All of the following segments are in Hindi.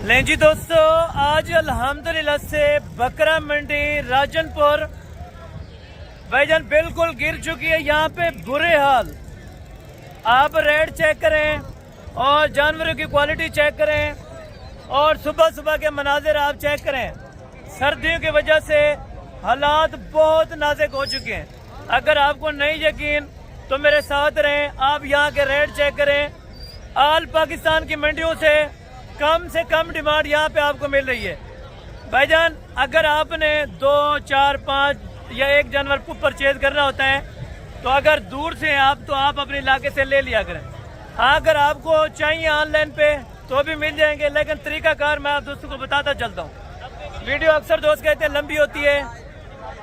नहीं जी दोस्तों, आज अल्हम्दुलिल्लाह से बकरा मंडी राजनपुर भाईजान बिल्कुल गिर चुकी है। यहाँ पे बुरे हाल। आप रेट चेक करें और जानवरों की क्वालिटी चेक करें और सुबह सुबह के मनाजिर आप चेक करें। सर्दियों की वजह से हालात बहुत नाजुक हो चुके हैं। अगर आपको नहीं यकीन तो मेरे साथ रहें, आप यहाँ के रेट चेक करें। आल पाकिस्तान की मंडियों से कम डिमांड यहाँ पे आपको मिल रही है भाईजान। अगर आपने 2, 4, 5 या एक जानवर को परचेज करना होता है तो अगर दूर से आप तो आप अपने इलाके से ले लिया करें। अगर आपको चाहिए ऑनलाइन पे तो भी मिल जाएंगे, लेकिन तरीकाकार मैं आप दोस्तों को बताता चलता हूँ। वीडियो अक्सर दोस्त कहते हैं लंबी होती है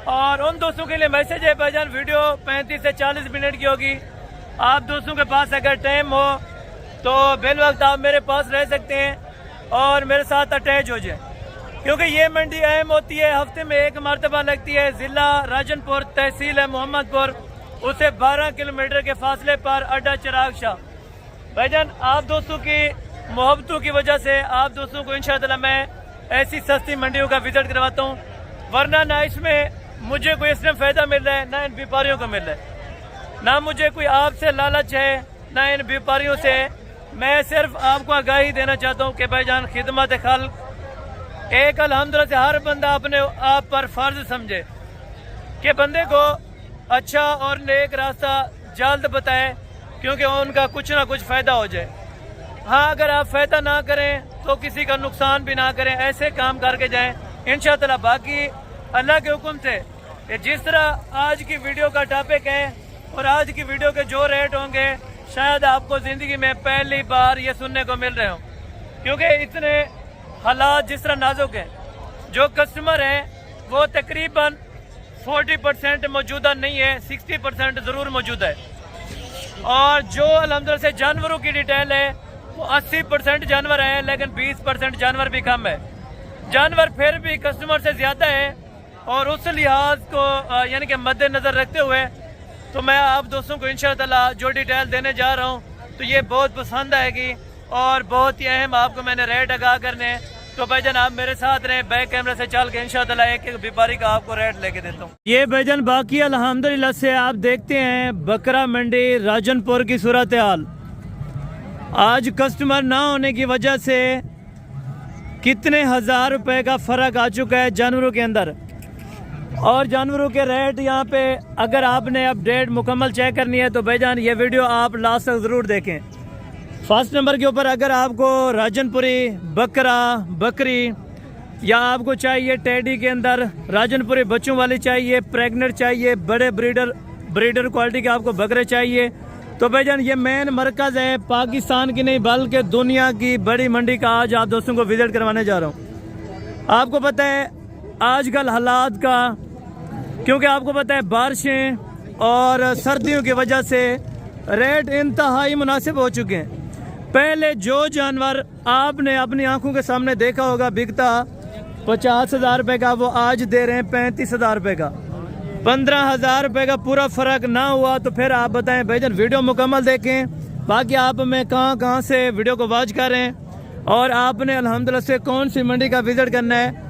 और उन दोस्तों के लिए मैसेज है भाईजान, वीडियो 35 से 40 मिनट की होगी। आप दोस्तों के पास अगर टाइम हो तो बेल वक्त आप मेरे पास रह सकते हैं और मेरे साथ अटैच हो जाए, क्योंकि ये मंडी अहम होती है। हफ्ते में एक मरतबा लगती है। जिला राजनपुर, तहसील है मोहम्मदपुर, उसे 12 किलोमीटर के फासले पर अड्डा चिराग शाह। भाईजान आप दोस्तों की मोहब्बतों की वजह से आप दोस्तों को इंशाअल्लाह मैं ऐसी सस्ती मंडियों का विजिट करवाता हूँ, वरना ना इसमें मुझे कोई इसमें फ़ायदा मिल रहा है ना इन व्यापारियों को मिल रहा है। ना मुझे कोई आपसे लालच है ना इन व्यापारियों से। मैं सिर्फ आपको आगाही देना चाहता हूँ कि भाईजान खिदमत खल्क एक अल्हम्दुलिल्लाह से हर बंदा अपने आप पर फर्ज समझे कि बंदे को अच्छा और नेक रास्ता जल्द बताए, क्योंकि उनका कुछ ना कुछ फ़ायदा हो जाए। हाँ, अगर आप फ़ायदा ना करें तो किसी का नुकसान भी ना करें, ऐसे काम करके जाएं इंशाअल्लाह। बाकी अल्लाह के हुक्म से जिस तरह आज की वीडियो का टॉपिक है और आज की वीडियो के जो रेट होंगे शायद आपको ज़िंदगी में पहली बार ये सुनने को मिल रहे हों, क्योंकि इतने हालात जिस तरह नाजुक हैं। जो कस्टमर हैं वो तकरीबन 40% मौजूदा नहीं है, 60% ज़रूर मौजूद है। और जो अल्हम्दुलिल्लाह से जानवरों की डिटेल है वो 80% जानवर हैं, लेकिन 20% जानवर भी कम है। जानवर फिर भी कस्टमर से ज़्यादा है और उस लिहाज को यानी कि मद्देनज़र रखते हुए तो मैं आप दोस्तों को इंशाअल्लाह जो डिटेल देने जा रहा हूँ तो ये बहुत पसंद आएगी और बहुत ही अहम आपको मैंने रेट आगाह करने हैं। तो भाईजान आप मेरे साथ रहें, बैक कैमरे से चल के इंशाअल्लाह एक एक व्यापारी का आपको रेट लेके देता हूँ। ये भाईजान बाकी अल्हम्दुलिल्लाह से आप देखते हैं बकरा मंडी राजनपुर की सूरत हाल। आज कस्टमर ना होने की वजह से कितने हज़ार रुपए का फ़र्क आ चुका है जानवरों के अंदर। और जानवरों के रेट यहाँ पे अगर आपने अपडेट मुकम्मल चेक करनी है तो भाईजान ये वीडियो आप लास्ट तक ज़रूर देखें। फर्स्ट नंबर के ऊपर अगर आपको राजनपुरी बकरा बकरी या आपको चाहिए टेडी के अंदर राजनपुरी बच्चों वाली चाहिए, प्रेग्नेंट चाहिए, बड़े ब्रीडर क्वालिटी के आपको बकरे चाहिए तो भाईजान ये मेन मरकज़ है पाकिस्तान की नहीं बल्कि दुनिया की बड़ी मंडी का आज आप दोस्तों को विजिट करवाने जा रहा हूँ। आपको पता है आजकल हालात का, क्योंकि आपको पता है बारिशें और सर्दियों की वजह से रेट इंतहाई मुनासिब हो चुके हैं। पहले जो जानवर आपने अपनी आंखों के सामने देखा होगा बिकता 50,000 रुपये का, वो आज दे रहे हैं 35,000 रुपये का। 15,000 रुपये का पूरा फ़र्क ना हुआ तो फिर आप बताएं भाईजान। वीडियो मुकम्मल देखें। बाकी आप में कहाँ से वीडियो को वॉच करें और आपने अल्हम्दुलिल्लाह से कौन सी मंडी का विज़िट करना है।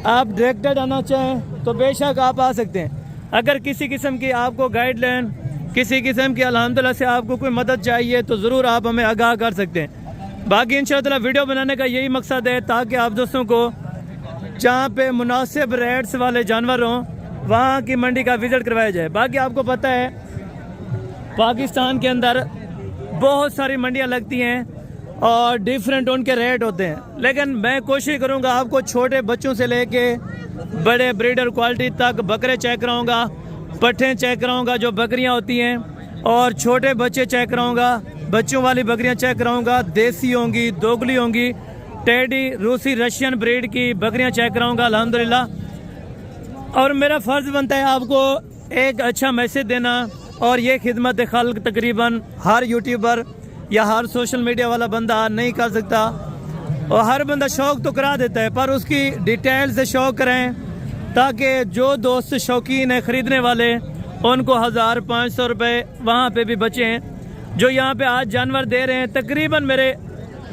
आप डायरेक्टेड आना चाहें तो बेशक आप आ सकते हैं। अगर किसी किस्म की आपको गाइडलाइन, किसी किस्म की अल्हम्दुलिल्लाह से आपको कोई मदद चाहिए तो ज़रूर आप हमें आगाह कर सकते हैं। बाकी इंशाअल्लाह वीडियो बनाने का यही मकसद है ताकि आप दोस्तों को जहाँ पे मुनासिब रेट्स वाले जानवर हों वहाँ की मंडी का विज़िट करवाया जाए। बाकी आपको पता है पाकिस्तान के अंदर बहुत सारी मंडियाँ लगती हैं और डिफरेंट उनके रेट होते हैं, लेकिन मैं कोशिश करूंगा आपको छोटे बच्चों से लेके बड़े ब्रीडर क्वालिटी तक बकरे चेक कराऊंगा, पट्ठे चेक कराऊंगा जो बकरियां होती हैं, और छोटे बच्चे चेक कराऊंगा, बच्चों वाली बकरियां चेक कराऊंगा, देसी होंगी, दोगली होंगी, टेडी, रूसी, रशियन ब्रीड की बकरियां चेक कराऊंगा अल्हम्दुलिल्लाह। और मेरा फ़र्ज़ बनता है आपको एक अच्छा मैसेज देना, और ये खिदमत खल्क तकरीबन हर यूट्यूबर या हर सोशल मीडिया वाला बंदा नहीं कर सकता। और हर बंदा शौक़ तो करा देता है पर उसकी डिटेल से शौक़ करें ताकि जो दोस्त शौकीन है ख़रीदने वाले उनको 1,500 रुपये वहाँ पे भी बचें। जो यहाँ पे आज जानवर दे रहे हैं तकरीबन मेरे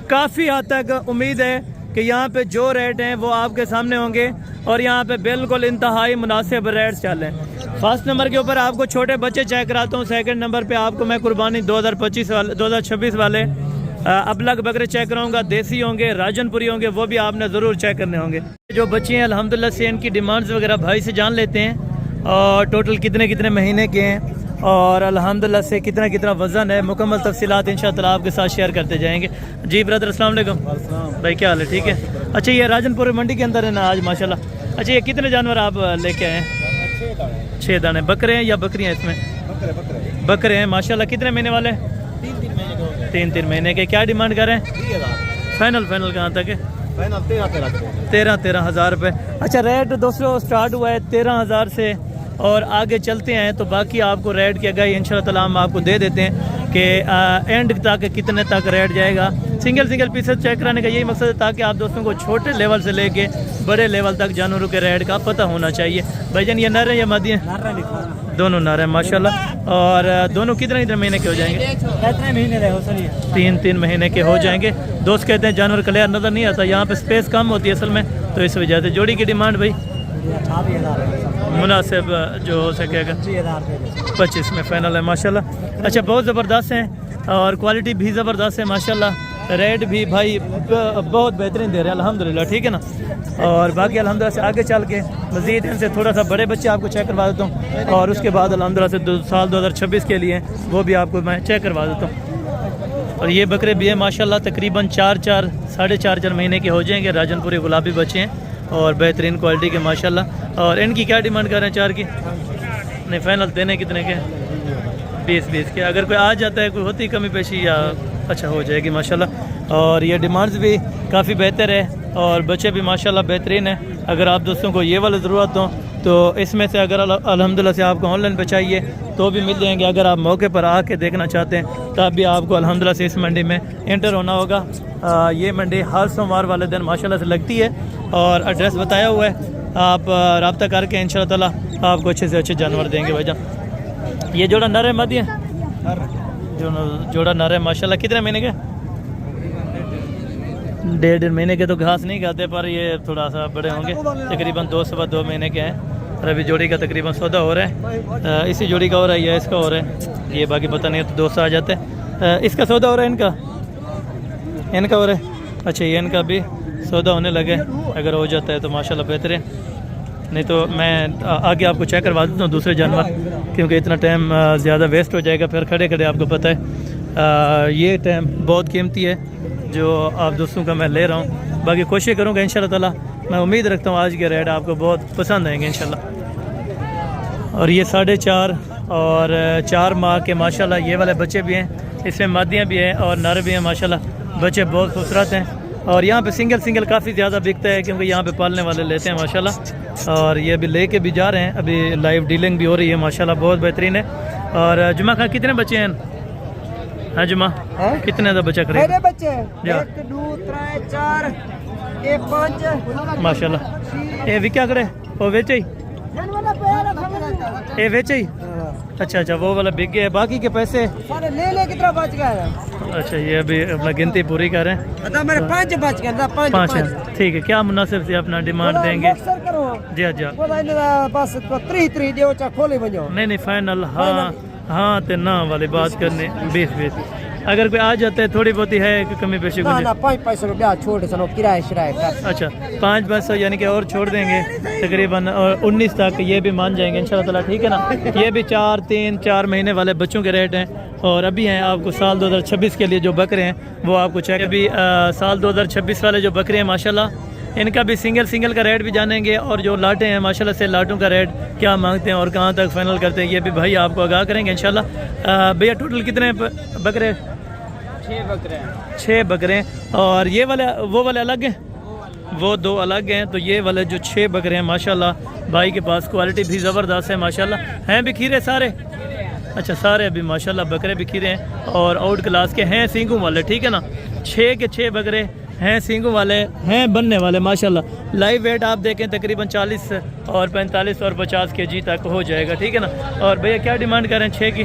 काफ़ी हद तक उम्मीद है कि यहाँ पे जो रेट हैं वो आपके सामने होंगे और यहाँ पे बिल्कुल इंतहाई मुनासिब रेट्स चल रहे हैं। फर्स्ट नंबर के ऊपर आपको छोटे बच्चे चेक कराता हूँ। सेकंड नंबर पे आपको मैं कुर्बानी 2026 वाले अबलग बकरे चेक कराऊंगा। देसी होंगे, राजनपुरी होंगे, वो भी आपने ज़रूर चेक करने होंगे। जो बच्चे हैं अल्हम्दुलिल्लाह से इनकी डिमांड्स वगैरह भाई से जान लेते हैं और टोटल कितने कितने महीने के हैं और अल्हम्दुलिल्लाह से कितना कितना वज़न है। मुकम्मल तफसीलात इंशाअल्लाह आपके साथ शेयर करते जाएंगे। जी ब्रदर अस्सलाम वालेकुम भाई, क्या हाल है? ठीक है। अच्छा ये राजनपुर मंडी के अंदर है ना आज माशाल्लाह। अच्छा ये कितने जानवर आप लेके आए हैं? 6 दाने। बकरे हैं या बकरियाँ इसमें? बकरे हैं माशाल्लाह। कितने महीने वाले? 3 महीने के। क्या डिमांड करें? फाइनल कहाँ तक है? 13 हज़ार रुपये। अच्छा रेट दोस्तों स्टार्ट हुआ है 13,000 से और आगे चलते हैं तो बाकी आपको रेट की आगाही इंशाअल्लाह ताला हम आपको दे देते हैं कि एंड तक कितने तक रेट जाएगा। सिंगल पीसेस चेक कराने का यही मकसद है ताकि आप दोस्तों को छोटे लेवल से लेके बड़े लेवल तक जानवरों के रेट का पता होना चाहिए। भाईजान ये नर है या मादी है? दोनों नर हैं माशाल्लाह। और दोनों कितने महीने के हो जाएंगे? 3 महीने के हो जाएंगे। दोस्त कहते हैं जानवर क्लियर नज़र नहीं आता, यहाँ पे स्पेस कम होती है असल में, तो इस वजह से। जोड़ी की डिमांड भाई मुनासिब जो हो सकेगा 25 में फाइनल है माशाल्लाह। अच्छा बहुत ज़बरदस्त हैं और क्वालिटी भी ज़बरदस्त है माशाल्लाह। रेट भी भाई बहुत बेहतरीन दे रहे हैं अल्हम्दुलिल्लाह, ठीक है ना। और बाकी अल्हम्दुलिल्लाह से आगे चल के मज़ीद इनसे थोड़ा सा बड़े बच्चे आपको चेक करवा देता हूँ और उसके बाद अल्हम्दुलिल्लाह से साल 2026 के लिए वो भी आपको मैं चेक करवा देता हूँ। और ये बकरे भी है माशाल्लाह तकरीबन 4 साढ़े 4 महीने के हो जाएंगे। राजनपुरी गुलाबी बच्चे हैं और बेहतरीन क्वालिटी के माशाल्लाह। और इनकी क्या डिमांड कर रहे हैं? 4 की नहीं, फाइनल देने कितने के? 20 के। अगर कोई आ जाता है, कोई होती कमी पेशी या अच्छा हो जाएगी माशाल्लाह। और ये डिमांड्स भी काफ़ी बेहतर है और बच्चे भी माशाल्लाह बेहतरीन है। अगर आप दोस्तों को ये वाला ज़रूरत हो तो इसमें से अगर अल्हम्दुलिल्लाह से आपको ऑनलाइन पे चाहिए तो भी मिल जाएंगे। अगर आप मौके पर आके देखना चाहते हैं तब भी आपको अल्हम्दुलिल्लाह से इस मंडी में एंटर होना होगा। ये मंडी हर सोमवार वाले दिन माशाल्लाह से लगती है और एड्रेस बताया हुआ है। आप रब्ता करके इंशाअल्लाह ताला आपको अच्छे से अच्छे जानवर देंगे भाईजान। ये जोड़ा नर है मादी है? जोड़ा नर है माशाल्लाह। कितने महीने के? 1.5 महीने के तो घास नहीं खाते पर ये थोड़ा सा बड़े होंगे, तकरीबन 2 महीने के हैं। और अभी जोड़ी का तकरीबन सौदा हो रहा है। इसी जोड़ी का हो रहा है या इसका हो रहा है ये बाकी पता नहीं, तो दोस्त आ जाते हैं। इसका सौदा हो रहा है, इनका हो रहा है। अच्छा ये इनका भी सौदा होने लगे, अगर हो जाता है तो माशाल्लाह बेहतर है। नहीं तो मैं आगे आपको चेक करवा देता हूँ दूसरे जानवर, क्योंकि इतना टाइम ज़्यादा वेस्ट हो जाएगा फिर खड़े खड़े। आपको पता है ये टाइम बहुत कीमती है जो आप दोस्तों का मैं ले रहा हूँ। बाकी कोशिश करूँगा इंशाल्लाह ताला। मैं उम्मीद रखता हूँ आज के रेट आपको बहुत पसंद आएंगे इंशाल्लाह। और ये 4.5 और 4 माह के माशाल्लाह ये वाले बच्चे भी हैं। इसमें मादियाँ भी हैं और नर भी हैं माशाल्लाह। बच्चे बहुत खूबसूरत हैं और यहाँ पे सिंगल काफ़ी ज़्यादा बिकता है क्योंकि यहाँ पे पालने वाले लेते हैं माशाल्लाह। और ये अभी लेके भी जा रहे हैं, अभी लाइव डीलिंग भी हो रही है माशाल्लाह, बहुत बेहतरीन है। और जुमा खां कितने बच्चे हैं? हाँ जुमा कितने का बच्चा खरीद? बच्चे 1 2 3 4 5 माशाल्लाह। ये भी क्या करे वो बेचे ही? ये बेचे ही? अच्छा वो वाला बिक गया है, बाकी के पैसे ले कितना बच गया? अच्छा ये अभी अपना गिनती पूरी कर रहे हैं। मेरे 5 बच गए। 5 है, ठीक है। क्या मुनासिब से अपना डिमांड देंगे? जी बस 3 खोले बनो। नहीं फाइनल हाँ तो ना वाली बात करने 20 अगर कोई आ जाता है थोड़ी बहुत है कि कमी पेशी ना 5 पैसे रुपया छोड़ सनो किराए अच्छा 5 पैसे यानी कि और छोड़ देंगे तकरीबन। और 19 तक ये भी मान जाएंगे इंशाल्लाह ताला, ठीक है ना। ये भी 4 महीने वाले बच्चों के रेट हैं और अभी हैं आपको साल 2026 के लिए जो बकरे हैं वो आपको चाहिए। अभी साल 2026 वाले जो बकरे हैं माशाल्लाह इनका भी सिंगल का रेट भी जानेंगे और जो लाटें हैं माशाल्लाह से लाटों का रेट क्या मांगते हैं और कहाँ तक फाइनल करते हैं ये भी भाई आपको आगाह करेंगे इंशाल्लाह। भैया टोटल कितने बकरे? 6 बकरे हैं। और ये वाले वो वाले अलग हैं? वो 2 अलग हैं। तो ये वाले जो 6 बकरे हैं माशाल्लाह भाई के पास क्वालिटी भी ज़बरदस्त है माशाल्लाह। हैं भी खीरे सारे? अच्छा सारे अभी माशाल्लाह बकरे भी खीरे हैं और आउट क्लास के हैं, सींगों वाले, ठीक है ना। 6 के 6 बकरे हैं, सींगों वाले हैं, बनने वाले माशाल्लाह। लाइव वेट आप देखें तकरीबन 40 और 45 और 50 kg तक हो जाएगा, ठीक है ना। और भैया क्या डिमांड कर रहे हैं 6 की?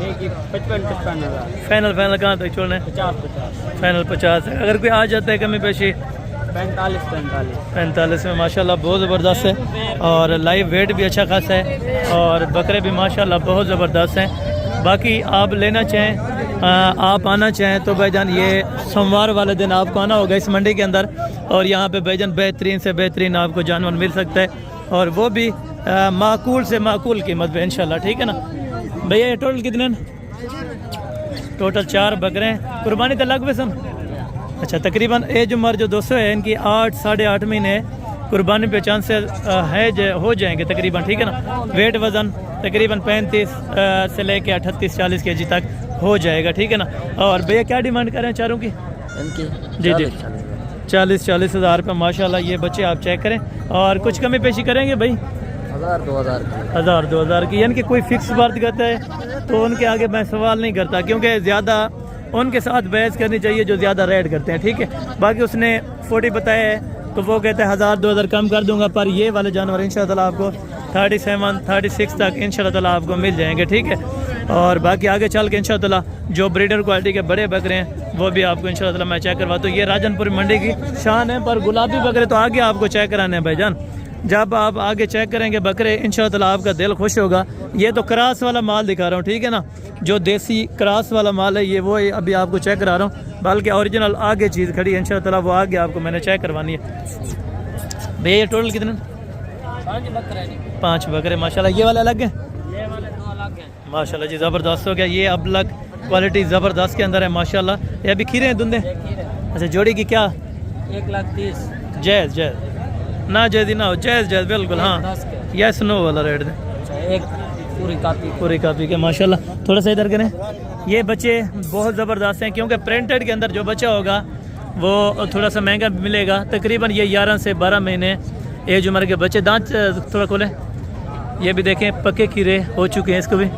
55 हज़ार। फाइनल कहाँ तक छोड़ना है? 50 फाइनल 50 है। अगर कोई आ जाता है कमी पेशी 45 45 में माशाल्लाह बहुत ज़बरदस्त है और लाइव वेट भी अच्छा खासा है और बकरे भी माशाल्लाह बहुत ज़बरदस्त हैं। बाकी आप लेना चाहें आप आना चाहें तो भाईजान ये सोमवार वाले दिन आपको आना होगा इस मंडी के अंदर और यहाँ पे भाईजान बेहतरीन से बेहतरीन आपको जानवर मिल सकता है और वो भी माकूल से माकूल कीमत पे इंशाल्लाह, ठीक है ना भैया। ये टोटल कितने हैं? टोटल 4 बकरे हैं, कुर्बानी तो लग सम अच्छा तकरीबन एज उम्र जो 200 है इनकी 8 साढ़े 8 महीने है, कुर्बानी पे चांसेस है हो जाएंगे तकरीबन, ठीक है ना। वेट वज़न तकरीबन 35 से लेके 38-40 kg तक हो जाएगा, ठीक है ना। और भैया क्या डिमांड कर रहे हैं चारों की? इनकी जी जी 40-40 हज़ार रुपये माशाल्लाह ये बच्चे आप चेक करें और कुछ कमी पेशी करेंगे भाई? 1000-2000 की, यानी कि कोई फिक्स बात करता है तो उनके आगे मैं सवाल नहीं करता क्योंकि ज़्यादा उनके साथ बहस करनी चाहिए जो ज़्यादा रेट करते हैं, ठीक है। बाकी उसने 40 बताया है तो वो कहते हैं 1000-2000 कम कर दूंगा, पर ये वाले जानवर इंशाल्लाह आपको 37-36 तक इंशाल्लाह आपको मिल जाएंगे, ठीक है। और बाकी आगे चल के इंशाल्लाह जो ब्रीडर क्वालिटी के बड़े बकरे हैं वो भी आपको इंशाल्लाह मैं चेक करवाता हूँ। ये राजनपुर मंडी की शान है, पर गुलाबी बकरे तो आगे आपको चेक कराने हैं भाईजान। जब आप आगे चेक करेंगे बकरे इंशाल्लाह आपका दिल खुश होगा। ये तो क्रास वाला माल दिखा रहा हूँ, ठीक है ना, जो देसी क्रास वाला माल है ये वो अभी आपको चेक करा रहा हूँ, बल्कि ओरिजिनल आगे चीज़ खड़ी है इंशाल्लाह वो आगे आपको मैंने चेक करवानी है। भैया ये टोटल कितने? 5 बकरे माशाल्लाह। ये वाले अलग हैं? ये वाले 2 अलग हैं माशाल्लाह जी ज़बरदस्त हो गया। ये अब अलग क्वालिटी ज़बरदस्त के अंदर है माशाल्लाह। ये अभी खीरे हैं धुंधे? अच्छा जोड़ी की क्या? 1,30,000 जैज़ ना जैदी ना हो, जैज़ बिल्कुल हाँ यस नो वाला रेट दे। एक पूरी कापी के माशाल्लाह। थोड़ा सा इधर करें। ये बच्चे बहुत ज़बरदस्त हैं क्योंकि प्रिंटेड के अंदर जो बच्चा होगा वो थोड़ा सा महंगा मिलेगा। तकरीबन ये 11 से 12 महीने एज उम्र के बच्चे। दांत थोड़ा खोलें, ये भी देखें पक्के खीरे हो चुके हैं इसको भी,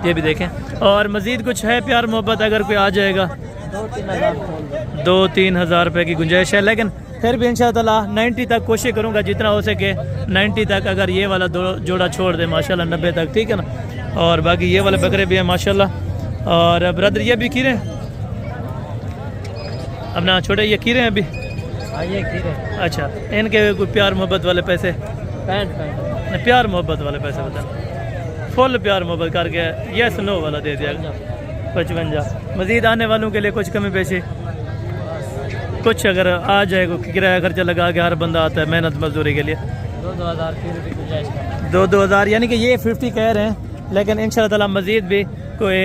ये भी देखें। और मज़ीद कुछ है प्यार मोहब्बत अगर कोई आ जाएगा 2-3 हज़ार रुपये की गुंजाइश है, लेकिन फिर भी इंशाअल्लाह 90 तक कोशिश करूँगा जितना हो सके 90 तक। अगर ये वाला जोड़ा छोड़ दे माशाल्लाह 90 तक, ठीक है ना। और बाकी ये वाले बकरे भी हैं माशाल्लाह। और ब्रदर ये भी खीरे अब ना छोटे, ये खीरे हैं अभी? ये खीरे। अच्छा इनके कोई प्यार मोहब्बत वाले पैसे? 65 प्यार मोहब्बत वाले पैसे बता, फुल प्यार मोहब्बत करके यस नो वाला दे दिया 55। मज़ीद आने वालों के लिए कुछ कमी पेशी कुछ अगर आ जाए, किराया खर्चा लगा के हर बंदा आता है मेहनत मजदूरी के लिए। 2-2 हज़ार यानी कि ये 50 कह रहे हैं, लेकिन इंशाअल्लाह मज़ीद भी कोई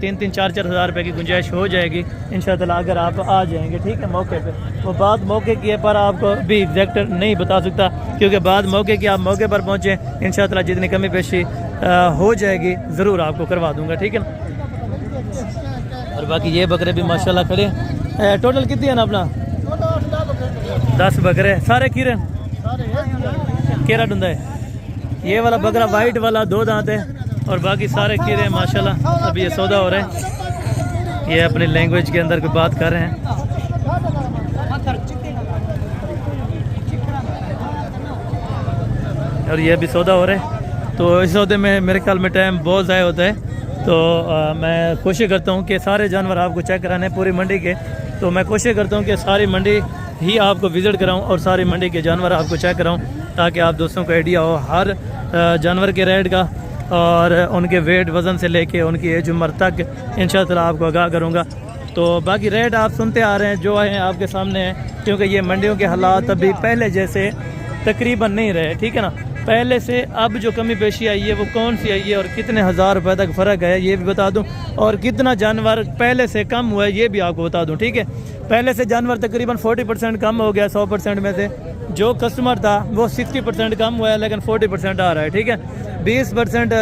3-4 हज़ार रुपये की गुंजाइश हो जाएगी इंशाअल्लाह अगर आप आ जाएंगे, ठीक है मौके पे। वो बात मौके की है पर आपको भी एग्जैक्ट नहीं बता सकता क्योंकि बाद मौके की आप मौके पर पहुँचे इंशाअल्लाह जितनी कमी पेशी हो जाएगी ज़रूर आपको करवा दूँगा, ठीक है ना। और बाकी ये बकरे भी माशाल्लाह खड़े हैं। टोटल कितनी है ना अपना? 10 बकरे सारे खीरे केरा ढूंढा है। ये वाला बकरा वाइट वाला 2 दांत है और बाकी सारे खीरे हैं माशाल्लाह। अभी ये सौदा हो रहा है, ये अपनी लैंग्वेज के अंदर कोई बात कर रहे हैं। और ये भी सौदा हो रहा है तो इस सौदे में मेरे ख्याल में टाइम बहुत ज़ाया होता है। तो मैं कोशिश करता हूँ कि सारे जानवर आपको चेक कराने पूरी मंडी के। तो मैं कोशिश करता हूँ कि सारी मंडी ही आपको विज़िट कराऊँ और सारी मंडी के जानवर आपको चेक कराऊँ ताकि आप दोस्तों को आइडिया हो हर जानवर के रेट का और उनके वेट वज़न से लेके उनकी एज उम्र तक इंशाअल्लाह आपको आगाह करूँगा। तो बाकी रेट आप सुनते आ रहे हैं जो हैं आपके सामने हैं, क्योंकि ये मंडियों के हालात अभी पहले जैसे तकरीबन नहीं रहे, ठीक है ना। पहले से अब जो कमी पेशी आई है वो कौन सी आई है और कितने हज़ार रुपये तक फ़र्क है ये भी बता दूं, और कितना जानवर पहले से कम हुआ है ये भी आपको बता दूं, ठीक है। पहले से जानवर तकरीबन 40% कम हो गया, 100% में से जो कस्टमर था वो 60% कम हुआ है, लेकिन 40% आ रहा है, ठीक है। 20%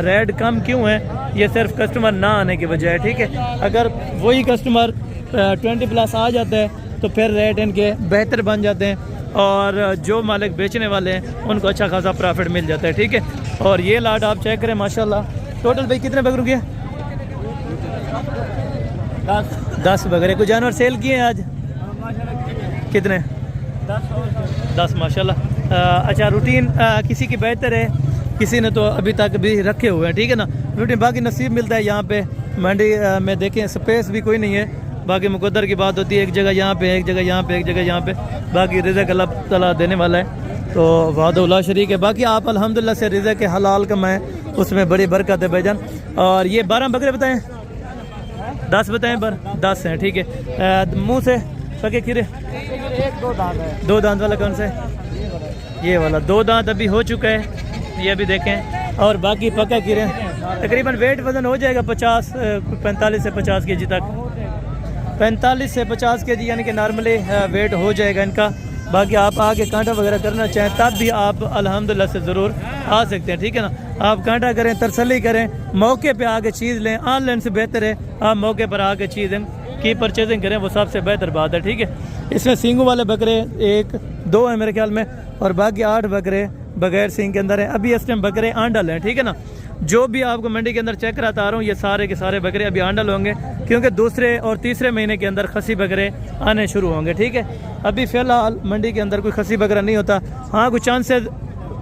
रेट कम क्यों है? ये सिर्फ कस्टमर ना आने की वजह है, ठीक है। अगर वही कस्टमर 20+ आ जाता है तो फिर रेट इनके बेहतर बन जाते हैं और जो मालिक बेचने वाले हैं उनको अच्छा खासा प्रॉफिट मिल जाता है, ठीक है। और ये लाट आप चेक करें माशाल्लाह। टोटल भाई कितने बकरों के? 10 बकरे। कुछ जानवर सेल किए हैं आज? कितने? 10 माशाल्लाह। अच्छा रूटीन किसी की बेहतर है, किसी ने तो अभी तक भी रखे हुए हैं, ठीक है ना। रूटीन बाकी नसीब मिलता है यहाँ पे मंडी में। देखें स्पेस भी कोई नहीं है, बाकी मुकद्दर की बात होती है, एक जगह यहाँ पे, एक जगह यहाँ पे, एक जगह यहाँ पे, बाकी रिज़्क़ अल्लाह ताला देने वाला है। तो वादउल्लाह शरीक है। बाकी आप अल्हम्दुलिल्लाह से रिज़्क़ हलाल कमाएँ, उसमें बड़ी बरकत है भाईजान। और ये 12 बकरे बताएं, 10 बताएं, 10 हैं, ठीक है। मुँह से पके खीरे, एक दो दांत है। 2 दांत वाला कौन सा है? ये वाला 2 दांत अभी हो चुका है, ये भी देखें। और बाकी पका खीरे तकरीबन वेट वज़न हो जाएगा 45 से 50 केजी तक, 45 से 50 केजी यानी कि नॉर्मली वेट हो जाएगा इनका। बाकी आप आके कांटा वगैरह करना चाहें तब भी आप अल्हम्दुलिल्लाह से ज़रूर आ सकते हैं, ठीक है ना। आप कांटा करें, तसल्ली करें, मौके पे आके चीज़ लें। ऑनलाइन से बेहतर है आप मौके पर आके चीज़ की परचेजिंग करें, वो सबसे बेहतर बात है, ठीक है। इसमें सींगों वाले बकरे 1-2 हैं मेरे ख्याल में, और बाकी 8 बकरे बगैर सींग के अंदर हैं। अभी इस टाइम बकरे आंडल हैं, ठीक है ना। जो भी आपको मंडी के अंदर चेक कराता आ रहा हूँ, ये सारे के सारे बकरे अभी आंडल होंगे, क्योंकि दूसरे और तीसरे महीने के अंदर खसी बकरे आने शुरू होंगे, ठीक है। अभी फ़िलहाल मंडी के अंदर कोई खसी बकरा नहीं होता। हाँ, कुछ चांसेस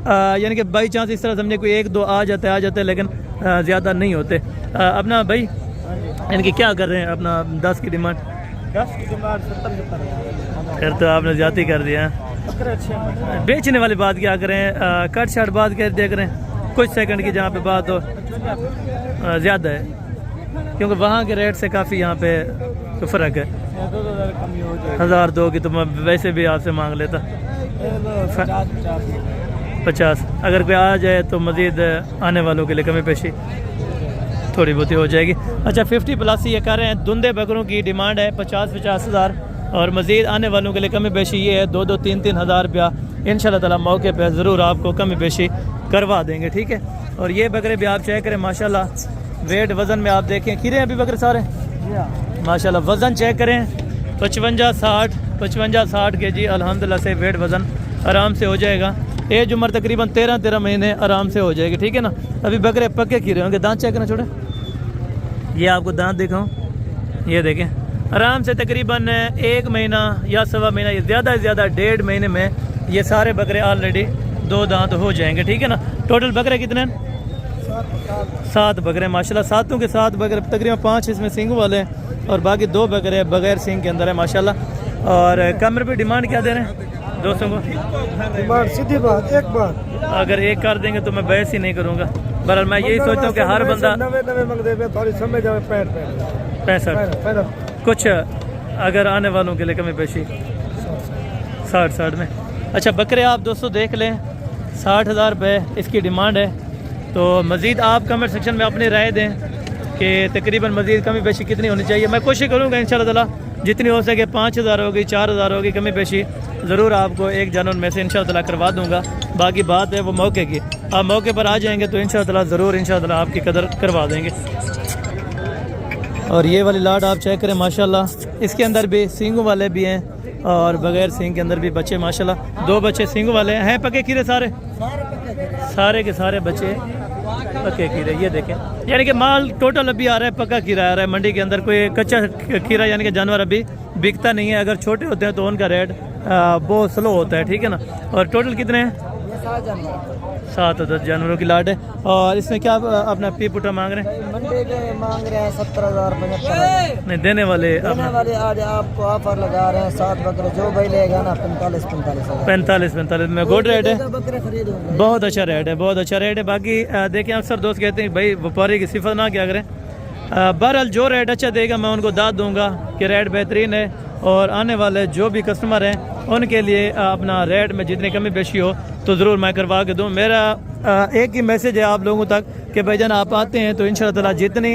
यानी कि बाई चांस इस तरह समझे कोई 1-2 आ जाते हैं, लेकिन ज़्यादा नहीं होते। अपना भाई यानी कि क्या कर रहे हैं अपना 10 की डिमांड? 10 की डिमांड 70 फिर तो आपने ज़्यादा कर दिया है। बेचने वाली बात क्या करें, कट शर्ट बात कर दिया करें, कुछ सेकंड की जहाँ पे बात हो ज़्यादा है, क्योंकि वहाँ के रेट से काफ़ी यहाँ पे तो फ़र्क है। 1000-2 की तो मैं वैसे भी आपसे मांग लेता 50। अगर कोई आ जाए तो मज़ीद आने वालों के लिए कमी पेशी थोड़ी बहुत हो जाएगी। अच्छा, 50+ ये कर रहे हैं। धुंधे बकरों की डिमांड है 50-50 हज़ार, और मज़ीद आने वालों के लिए कमी पेशी ये है 2-2, 3-3 हज़ार रुपया इंशाल्लाह ताला मौके पे ज़रूर आपको कमी पेशी करवा देंगे, ठीक है। और ये बकरे भी आप चेक करें माशाल्लाह, वेट वज़न में आप देखें, खीरे अभी बकरे सारे माशाल्लाह। वज़न चेक करें 55-60 के जी अल्हम्दुलिल्लाह से वेट वज़न आराम से हो जाएगा। एज उम्र तकरीबन 13 महीने आराम से हो जाएगी, ठीक है ना। अभी बकरे पक्के खीरे होंगे। दांत चेक करना छोड़े, ये आपको दांत दिखाऊं, ये देखें आराम से तकरीबन 1 महीना या 1.25 महीना, ये ज़्यादा से ज़्यादा 1.5 महीने में ये सारे बकरे ऑलरेडी 2 दांत हो जाएंगे, ठीक है ना। टोटल बकरे कितने हैं? 7 बकरे माशाल्लाह। 7 के 7 बकरे तकरीबन 5 इसमें सींग वाले हैं, और बाकी 2 बकरे बगैर सींग के अंदर है माशाल्लाह। और कमर पे डिमांड क्या दे रहे हैं दोस्तों को? डिमांड सीधी बात, एक बात, अगर एक कर देंगे तो मैं बहस ही नहीं करूँगा। बहरहाल मैं यही सोचता हूँ कि हर बंदा 65 कुछ अगर आने वालों के लिए कमी पेशी 60 में। अच्छा, बकरे आप दोस्तों देख लें, 60,000 रुपये इसकी डिमांड है। तो मज़ीद आप कमेंट सेक्शन में अपनी राय दें कि तकरीबन मज़ीद कमी पेशी कितनी होनी चाहिए। मैं कोशिश करूँगा इंशाल्लाह ताला जितनी हो सके, 5,000 होगी, 4,000 होगी, कमी पेशी ज़रूर आपको एक जानवर में से इंशाल्लाह ताला करवा दूँगा। बाकी बात है वो मौके की, आप मौके पर आ जाएंगे तो इंशाल्लाह ताला ज़रूर इंशाल्लाह ताला आपकी कदर करवा देंगे। और ये वाली लाट आप चेक करें माशाल्लाह, इसके अंदर भी सींगों वाले भी हैं और बगैर सींग के अंदर भी बच्चे माशाल्लाह। 2 बच्चे सींग वाले हैं पके खीरे सारे के सारे बच्चे पके खीरे। ये देखें, यानी कि माल टोटल अभी आ रहा है, पका खीरा आ रहा है मंडी के अंदर। कोई कच्चा खीरा यानी कि जानवर अभी बिकता नहीं है। अगर छोटे होते हैं तो उनका रेट बहुत स्लो होता है, ठीक है ना। और टोटल कितने हैं? 7-10 जानवरों की लाट है। और इसमें क्या अपना पी पुटा मांग रहे हैं? मंडी में मांग रहे हैं 70,000, 75,000। नहीं, देने वाले आज आपको ऑफर लगा रहे हैं 7 बकरे, जो भाई लेगा ना 45,000 में गुड रेट है, बकरे खरीद होंगे। बहुत अच्छा रेट है, बहुत अच्छा रेट है। बाकी देखें, अक्सर दोस्त कहते हैं भाई व्यापारी की सिफत ना क्या करें। बहरहाल जो रेट अच्छा देगा मैं उनको दाद दूंगा कि रेट बेहतरीन है, और आने वाले जो भी कस्टमर हैं उनके लिए अपना रेट में जितनी कमी बेशी हो तो ज़रूर मैं करवा के दूँ। मेरा एक ही मैसेज है आप लोगों तक कि भाईजान आप आते हैं तो इंशाल्लाह ताला जितनी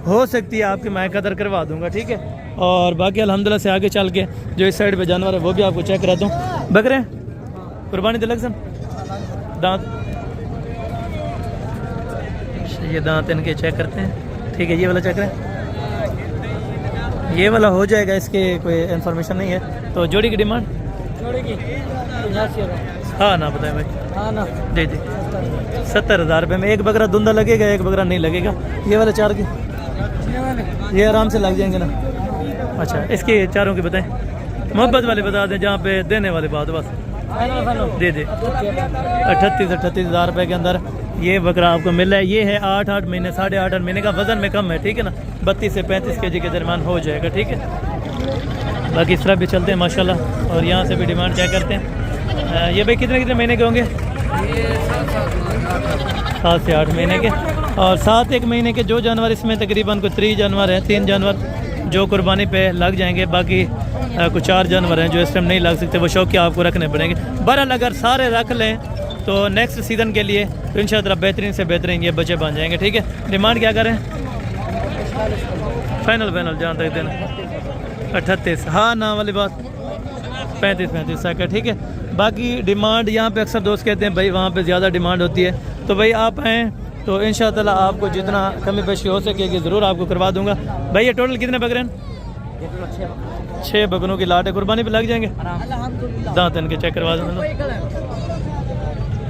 हो सकती है आपकी मैं कदर करवा दूँगा, ठीक है। और बाकी अल्हम्दुलिल्लाह से आगे चल के जो इस साइड पे जानवर है वो भी आपको चेक कराता हूँ। बकरे कुर्बानी दिलक सन दांत, ये दांत इनके चेक करते हैं, ठीक है। ये वाला चेक करें, ये वाला हो जाएगा, इसके कोई इन्फॉर्मेशन नहीं है। तो जोड़ी की डिमांड हाँ ना बताएं भाई? हाँ ना, जी 70,000 रुपये में एक बकरा धुंधा लगेगा, एक बकरा नहीं लगेगा। ये वाला 4 की ये आराम से लग जाएंगे ना। अच्छा, इसके चारों की बताएं, मोहब्बत वाले बता दें, जहाँ पे देने वाली बात बस दे 38,000 रुपये के अंदर ये बकरा आपको मिल रहा है। ये है 8-8 महीने, 8.5 महीने का, वज़न में कम है, ठीक है ना। 32 से 35 kg के दरमियान हो जाएगा, ठीक है। बाकी इस तरह भी चलते हैं माशाल्लाह, और यहाँ से भी डिमांड चेक करते हैं। ये भाई कितने कितने महीने के होंगे? 7 से 8 महीने के। और 7-1 महीने के जो जानवर इसमें तकरीबन कुछ 3 जानवर हैं, 3 जानवर जो कुर्बानी पे लग जाएंगे, बाकी कुछ 4 जानवर हैं जो इस टाइम नहीं लग सकते, वो शौक आपको रखने पड़ेंगे। बहरहाल अगर सारे रख लें तो नेक्स्ट सीज़न के लिए तो इंशाअल्लाह बेहतरीन से बेहतरीन ये बच्चे बन जाएंगे। ठीक है, डिमांड क्या करें? फाइनल जहाँ तक देना 38, हाँ ना वाली बात 35 तक है। ठीक है, बाकी डिमांड यहाँ पे अक्सर दोस्त कहते हैं भाई वहाँ पे ज़्यादा डिमांड होती है, तो भाई आप आएँ तो इंशाअल्लाह आपको जितना कमी पेशी हो सकेगी ज़रूर आपको करवा दूंगा। भाई ये टोटल कितने बकरे हैं? 6 बकरों की लाट है, कुर्बानी पे लग जाएंगे। दांत इनके चेक करवा दूंगा।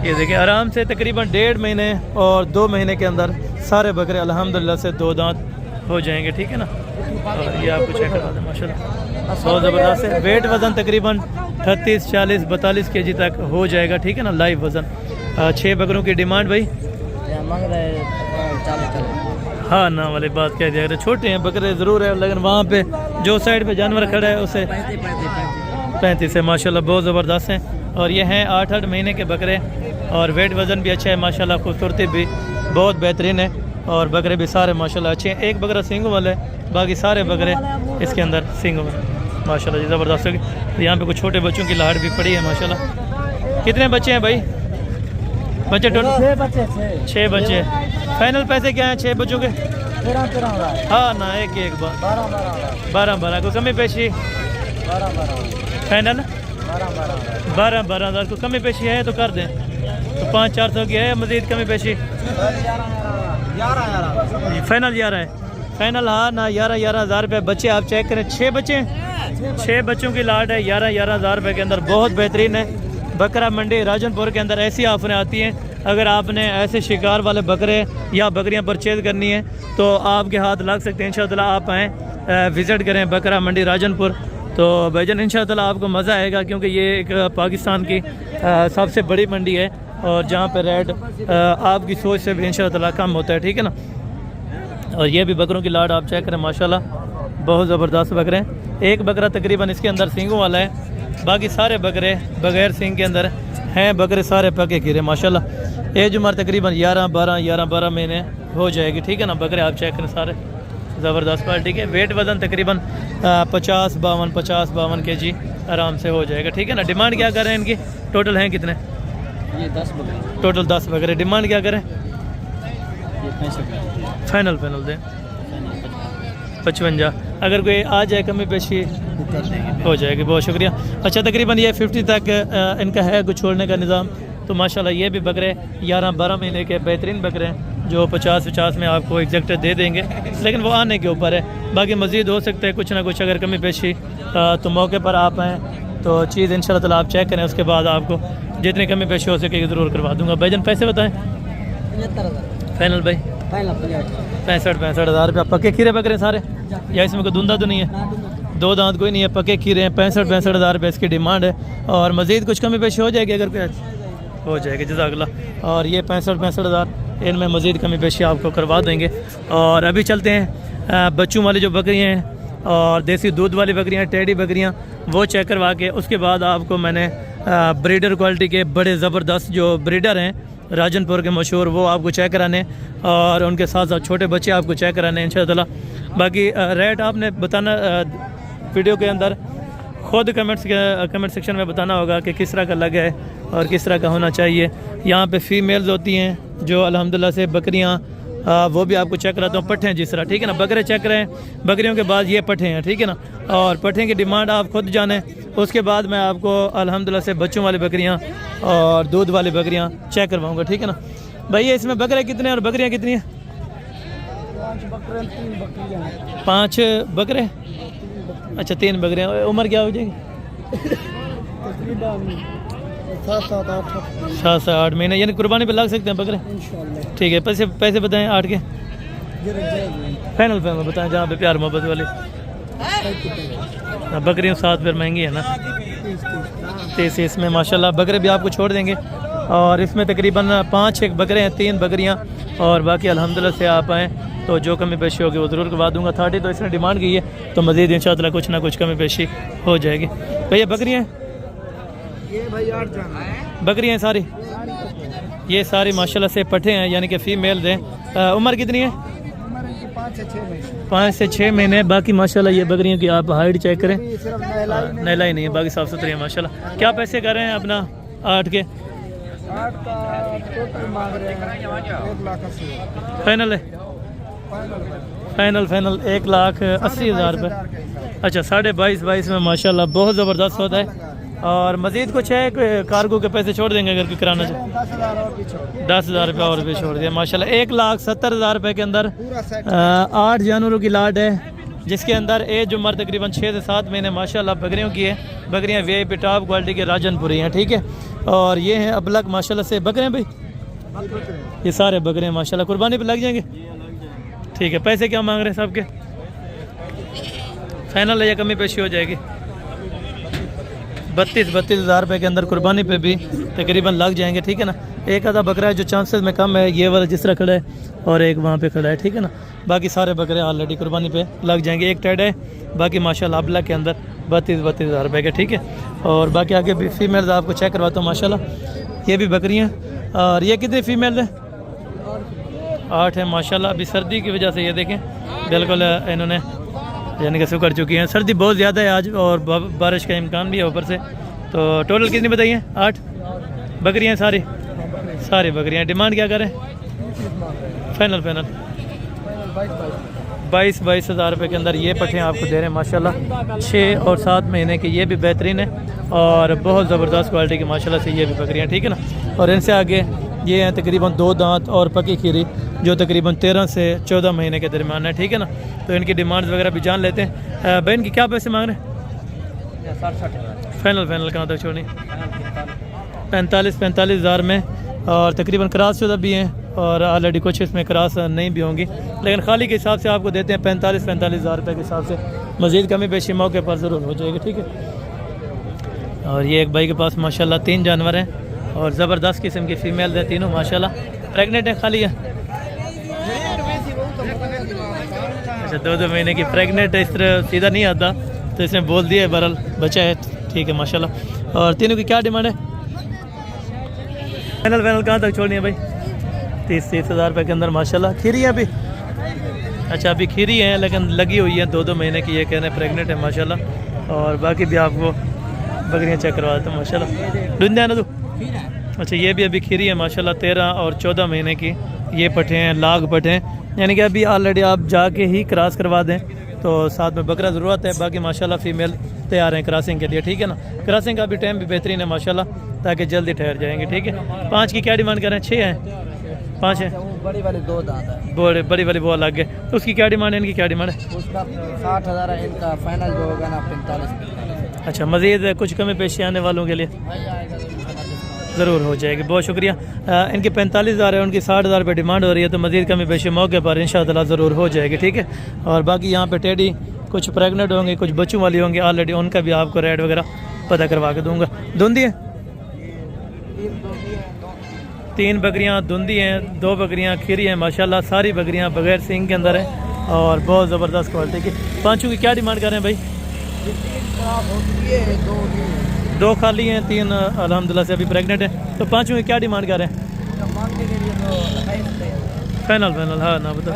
ये देखिए आराम से तकरीबन 1.5 महीने और 2 महीने के अंदर सारे बकरे अल्हम्दुलिल्लाह से 2 दांत हो जाएंगे। ठीक है ना, और ये आपको चेक करवा दें माशाल्लाह, बहुत ज़बरदस्त है। वेट वज़न तकरीबन 38, 40, 42 kg तक हो जाएगा। ठीक है ना, लाइव वज़न। 6 बकरों की डिमांड भाई मांग रहे 40। हाँ ना वाली बात कह दिया, छोटे हैं बकरे ज़रूर है, लेकिन वहाँ पे जो साइड पे जानवर खड़ा है उसे 35 है माशाल्लाह, बहुत ज़बरदस्त हैं। और ये हैं 8-8 महीने के बकरे, और वेट वज़न भी अच्छा है माशाल्लाह, खूबसूरती भी बहुत बेहतरीन है, और बकरे भी सारे माशाल्लाह अच्छे हैं। एक बकरा सींगों वाला है, बाकी सारे बकरे इसके अंदर सींगों में माशाल्लाह जी ज़बरदस्त है। तो यहाँ पे कुछ छोटे बच्चों की लाहट भी पड़ी है माशाल्लाह। कितने बच्चे हैं भाई? बच्चे टोटल 6 बच्चे। फाइनल पैसे क्या हैं 6 बच्चों के? 13 हाँ ना, एक बार 12 को कमी पेशी 12 फाइनल 12 हज़ार को कमी पेशी है तो कर दें, तो 5-400 की है, मज़ीद कमी पेशी फाइनल 11 है। फाइनल हाँ ना 11 हज़ार रुपये। बच्चे आप चेक करें, 6 बच्चे हैं, 6 बच्चों की लाट है 11 हज़ार रुपये के अंदर, बहुत बेहतरीन है। बकरा मंडी राजनपुर के अंदर ऐसी ऑफरें आती हैं, अगर आपने ऐसे शिकार वाले बकरे या बकरियां परचेज़ करनी है तो आपके हाथ लग सकते हैं। इंशाअल्लाह आप आएँ, विज़िट करें बकरा मंडी राजनपुर, तो भाईजान इंशाअल्लाह आपको मज़ा आएगा, क्योंकि ये एक पाकिस्तान की सबसे बड़ी मंडी है, और जहाँ पे रेट आपकी सोच से भी इंशाअल्लाह कम होता है। ठीक है ना, और ये भी बकरों की लाट आप चेक करें माशाल्लाह, बहुत ज़बरदस्त बकरे हैं। एक बकरा तकरीबन इसके अंदर सींगों वाला है, बाकी सारे बकरे बगैर सींग के अंदर हैं। बकरे सारे पके खीरे माशाल्लाह। एज उम्र तकरीबन 11-12 महीने हो जाएगी। ठीक है ना, बकरे आप चेक करें सारे ज़बरदस्त क्वालिटी के। वेट वज़न तकरीबन 50-52 kg आराम से हो जाएगा। ठीक है ना, डिमांड क्या कर रहे हैं इनकी? टोटल हैं कितने? ये 10 बकरे। टोटल 10 बकरे। डिमांड क्या करें? फाइनल दें 55। अगर कोई आ जाए कमी पेशी हो जाएगी। बहुत शुक्रिया। अच्छा, तकरीबन ये 50 तक इनका है कुछ छोड़ने का निज़ाम, तो माशाल्लाह ये भी बकरे 11-12 महीने के बेहतरीन बकरे हैं, जो 50 में आपको एग्जैक्ट दे देंगे, लेकिन वो आने के ऊपर है। बाकी मज़ीद हो सकता है कुछ ना कुछ, अगर कमी पेशी तो मौके पर आप आएँ तो चीज़ इंशाल्लाह ताला आप चेक करें, उसके बाद आपको जितनी कमी पेशी हो सकेगी ज़रूर करवा दूँगा। भाईजान पैसे बताएँ? 75,000 फाइनल भाई 65 हज़ार रुपया। पक्के खीरे बकरे सारे, या इसमें कोई धुंधा तो नहीं है? 2 दांत कोई नहीं है, पक्के खीरे हैं। 65 हज़ार रुपये इसकी डिमांड है, और मज़ीद कुछ कमी पेशी हो जाएगी अगर कोई हो जाएगी। जज़ाकल्लाह। और ये 65 हज़ार, इनमें मज़ीद कमी पेशी आपको करवा देंगे। और अभी चलते हैं बच्चों वाली जो बकरियाँ हैं और देसी दूध वाली बकरियाँ, टेडी बकरियाँ, वो चेक करवा के उसके बाद आपको मैंने ब्रीडर क्वालिटी के बड़े ज़बरदस्त जो ब्रीडर हैं राजनपुर के मशहूर, वो आपको चेक कराने, और उनके साथ साथ छोटे बच्चे आपको चेक कराने इंशाअल्लाह। बाकी रेट आपने बताना वीडियो के अंदर, ख़ुद कमेंट सेक्शन में बताना होगा कि किस तरह का लगा है और किस तरह का होना चाहिए। यहाँ पे फीमेल्स होती हैं जो अल्हम्दुलिल्लाह से बकरियाँ, वो भी आपको चेक कराता हूँ। पट्ठे हैं जिस तरह, ठीक है ना, बकरे चेक करें, बकरियों के बाद ये पट्ठे हैं, ठीक है ना, और पट्ठे की डिमांड आप खुद जानें। उसके बाद मैं आपको अल्हम्दुलिल्लाह से बच्चों वाली बकरियाँ और दूध वाली बकरियाँ चेक करवाऊँगा, ठीक है ना। भैया इसमें बकरे कितने हैं और बकरियाँ कितनी हैं? 5 बकरे। अच्छा 3 बकरियाँ। उम्र क्या हो जाएगी? 7-8 महीने, यानी कुर्बानी पे लग सकते हैं बकरे, ठीक है। पैसे बताएं 8 के फाइनल बताएं, जहाँ पे प्यार मोहब्बत वाली बकरियाँ 7 फिर महंगी है ना। 30 इसमें माशाल्लाह बकरे भी आपको छोड़ देंगे। और इसमें तकरीबन 5-6 बकरे हैं, 3 बकरियाँ, और बाकी अल्हम्दुलिल्लाह से आप आएँ तो तो जो कमी पेशी होगी वो ज़रूर करवा दूंगा। 30 तो इसने डिमांड की है, तो मज़ीद इंशाअल्लाह कुछ ना कुछ कमी पेशी हो जाएगी। भैया बकरियाँ ये भाई 8 जान बकरियाँ सारी, ये सारी माशाल्लाह से पठे हैं, यानी कि फ़ीमेल हैं। उम्र कितनी है? 5 से 6 महीने। बाकी माशाल्लाह ये बकरियों की आप हाइट चेक करें, नहलाई नहीं है, बाकी साफ़ सुथरी है माशाल्लाह। क्या पैसे कर रहे हैं अपना 8 के? 8 का टोटल मांग रहे हैं 1,80,000 फाइनल है? फाइनल 1,80,000 रुपये। अच्छा 22.5 में माशाल्लाह बहुत ज़बरदस्त होता है। और मज़ीद कुछ है कि कार्गो के पैसे छोड़ देंगे अगर कोई कराना चाहे? 10,000 रुपये और भी छोड़ दिया माशाल्लाह। 1,70,000 रुपये के अंदर 8 जानवरों की लाट है, जिसके अंदर एज उम्र तकरीबन 6 से 7 महीने माशाल्लाह बकरियों की है। बकरियाँ VIP टॉप क्वालिटी के राजनपुरी हैं, ठीक है। और ये हैं अबलक माशाल्लाह से बकरे भाई, ये सारे बकरे माशाल्लाह कुर्बानी पे लग जाएंगे, ठीक है। पैसे क्या मांग रहे हैं सबके? फाइनल है या कमी पेशी हो जाएगी? 32,000 रुपये के अंदर कुर्बानी पे भी तकरीबन लग जाएंगे, ठीक है ना। एक आधा बकरा है जो चांसेस में कम है, ये वाला जिस तरह खड़ा है, और एक वहाँ पे खड़ा है, ठीक है ना। बाकी सारे बकरे ऑलरेडी कुर्बानी पे लग जाएंगे। एक टेड है, बाकी माशाल्लाह अबला के अंदर 32,000 रुपये के, ठीक है। और बाकी आगे भी फीमेल्स आपको चेक करवाता हूँ माशाल्लाह। ये भी बकरियाँ, और ये कितनी फ़ीमेल है? 8 है माशाल्लाह। अभी सर्दी की वजह से ये देखें बिल्कुल इन्होंने यानी कि सुकर चुकी हैं। सर्दी बहुत ज़्यादा है आज, और बारिश का इम्कान भी है ऊपर से। तो टोटल कितनी बताइए? 8 बकरियाँ सारी बकरियाँ। डिमांड क्या करें? फाइनल 22,000 रुपये के अंदर ये पट्टे आपको दे रहे हैं माशाल्लाह। 6 और 7 महीने के, ये भी बेहतरीन है और बहुत ज़बरदस्त क्वालिटी की माशाल्लाह से ये भी बकरियाँ, ठीक है ना। और इनसे आगे ये हैं तकरीबन 2 दांत और पकी खीरी, जो तकरीबन 13 से 14 महीने के दरमियान है, ठीक है ना। तो इनकी डिमांड्स वगैरह भी जान लेते हैं। बहन की क्या पैसे मांग रहे हैं? 60 फाइनल कहाँ तक छोड़नी? 45,000 में। और तकरीबन क्रॉस शुदा भी हैं, और ऑलरेडी कुछ इसमें क्रॉस नहीं भी होंगी, लेकिन खाली के हिसाब से आपको देते हैं 45,000 रुपये के हिसाब से। मज़ीद कमी पेशी मौके पर ज़रूर हो जाएगी, ठीक है। और ये एक भाई के पास माशाल्लाह 3 जानवर हैं, और ज़बरदस्त किस्म की फ़ीमेल है तीनों माशाल्लाह। प्रेगनेंट है खाली है? अच्छा 2 महीने की प्रेगनेंट है, इस तरह सीधा नहीं आता तो इसने बोल दिया है, बहरहाल बच्चा है, ठीक है माशाल्लाह। और तीनों की क्या डिमांड है? फाइनल कहाँ तक छोड़नी है भाई? 30,000 रुपये के अंदर माशाल्लाह। खीरी है अभी? अच्छा अभी खीरी है, लेकिन लगी हुई है 2 महीने की, ये कहने प्रेगनेंट है माशाल्लाह। और बाकी भी आपको बकरियाँ चेक करवा देता हूँ माशाल्लाह। ढूंढ जाए ना तू? अच्छा ये भी अभी खीरी है माशाल्लाह, 13 और 14 महीने की ये पट्टे हैं, लाग पट्टे हैं, यानी कि अभी ऑलरेडी आप जाके ही क्रॉस करवा दें तो साथ में बकरा ज़रूरत है। बाकी माशाल्लाह फ़ीमेल तैयार हैं क्रॉसिंग के लिए, ठीक है ना। क्रॉसिंग का भी टाइम भी बेहतरीन है माशाल्लाह, ताकि जल्दी ठहर जाएंगे, ठीक है। 5 की क्या डिमांड कर रहे हैं? 6 हैं? 5 है? बड़ी वाली 2 दांत है। बड़ी वाली वो अलग है, तो उसकी क्या डिमांड है? इनकी क्या डिमांड है? उसका 60,000 है, इनका फाइनल जो होगा ना 45,000। अच्छा मज़ीद कुछ कमी पेशी आने वालों के लिए ज़रूर हो जाएगी। बहुत शुक्रिया। इनकी 45,000 है, उनकी 60,000 रुपये डिमांड हो रही है, तो मज़ीद कमी पेशी मौके पर इंशाअल्लाह ज़रूर हो जाएगी, ठीक है। और बाकी यहाँ पे टेडी कुछ प्रेगनेंट होंगे, कुछ बच्चों वाली होंगी ऑलरेडी, उनका भी आपको रेट वगैरह पता करवा के दूँगा। धुंधी है? 3 बकरियाँ धुंधी हैं, 2 बकरियाँ खीरी हैं माशाल्लाह। सारी बकरियाँ बगैर सींग के अंदर हैं और बहुत ज़बरदस्त क्वालिटी की। 5 की क्या डिमांड कर रहे हैं भाई? 2 खाली हैं, 3 अल्हम्दुलिल्लाह से अभी प्रेग्नेंट है। तो 5 की क्या डिमांड कर रहे हैं? फाइनल हाँ ना बता।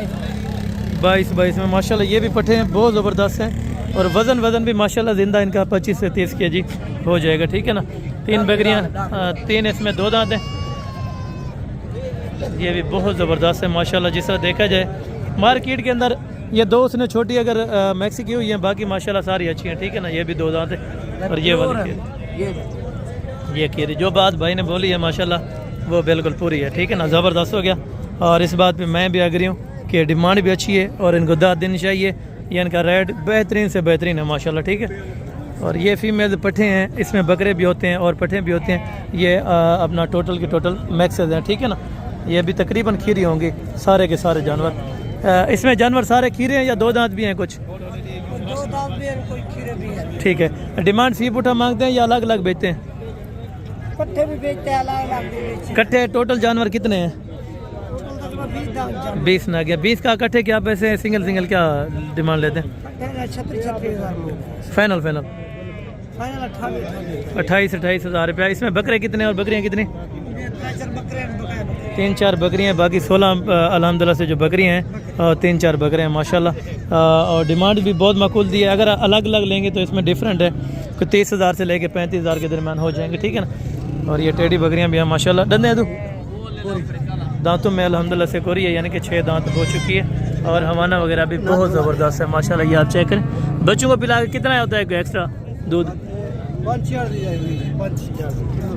22 में माशाल्लाह ये भी पट्टे हैं, बहुत ज़बरदस्त हैं। और वज़न भी माशाल्लाह ज़िंदा इनका 25 से 30 kg हो जाएगा, ठीक है ना। 3 बकरियाँ, 3 इसमें 2 दांत हैं। ये भी बहुत ज़बरदस्त है माशाल्लाह। जिस तरह देखा जाए मार्केट के अंदर ये 2 उसने छोटी अगर मैक्सी की हुई है, बाकी माशाल्लाह सारी अच्छी हैं, ठीक है ना। ये भी 2 दांत है, और ये वाली ये खीरी जो बात भाई ने बोली है माशाल्लाह वो बिल्कुल पूरी है, ठीक है ना। ज़बरदस्त हो गया। और इस बात पे मैं भी एग्री हूँ कि डिमांड भी अच्छी है और इनको दाद देनी चाहिए। ये इनका रेट बेहतरीन से बेहतरीन है माशाल्लाह, ठीक है। और ये फीमेल पट्टे हैं, इसमें बकरे भी होते हैं और पट्टे भी होते हैं। ये अपना टोटल के टोटल मैक्सेज हैं, ठीक है ना। ये भी तकरीबन खीरी होंगी सारे के सारे जानवर। इसमें जानवर सारे खीरे हैं या 2 दांत भी हैं? कुछ 2 दांत भी है, कोई खीरे भी है, ठीक है। डिमांड फी पुठा मांगते हैं या अलग अलग बेचते हैं? पट्टे भी बेचते हैं, अलग अलग। इकट्ठे टोटल जानवर कितने हैं? 20 ना गया। 20 का इकट्ठे क्या पैसे, सिंगल सिंगल क्या डिमांड लेते हैं? फाइनल फाइनल 28 हज़ार रुपया। इसमें बकरे कितने और बकरियाँ कितनी? 3-4 बकरियाँ, बाकी 16 अल्हम्दुलिल्लाह से जो बकरियाँ हैं और 3-4 बकरे हैं माशाल्लाह। और डिमांड भी बहुत माकूल दी है। अगर अलग अलग लेंगे तो इसमें डिफरेंट है, कोई 30 हज़ार से लेके 35 हज़ार के दरमियान हो जाएंगे, ठीक है ना। और ये टेडी बकरियाँ भी हैं माशाल्लाह। दंदे हैं तो दांतों में अल्हम्दुलिल्लाह से कोरी है, यानी कि 6 दांत हो चुकी है। और हवाना वगैरह भी बहुत ज़बरदस्त है माशाल्लाह। ये आप चेक करें। बच्चों को पिला के कितना होता है एक्स्ट्रा दूध?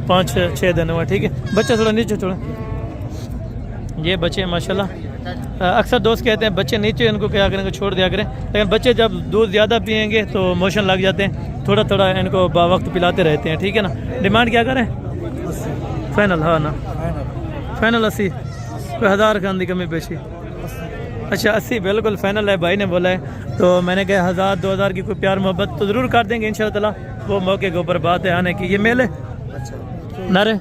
5-6 दिन हुआ, ठीक है। बच्चा थोड़ा नीचे छोड़ा। ये बच्चे माशाल्लाह। अक्सर दोस्त कहते हैं बच्चे नीचे इनको क्या करें, छोड़ दिया करें, लेकिन बच्चे जब दूध ज़्यादा पियेंगे तो मोशन लग जाते हैं। थोड़ा थोड़ा इनको बावक्त पिलाते रहते हैं, ठीक है ना। डिमांड क्या करें? फाइनल, हाँ ना फाइनल 80, कोई 1000 का अंदी कमी पेशी। अच्छा 80 बिल्कुल फाइनल है, भाई ने बोला है। तो मैंने कहा 1000-2000 की कोई प्यार मोहब्बत तो ज़रूर कर देंगे इंशाअल्लाह, वो मौके के ऊपर बात है आने की। ये मेल है नारे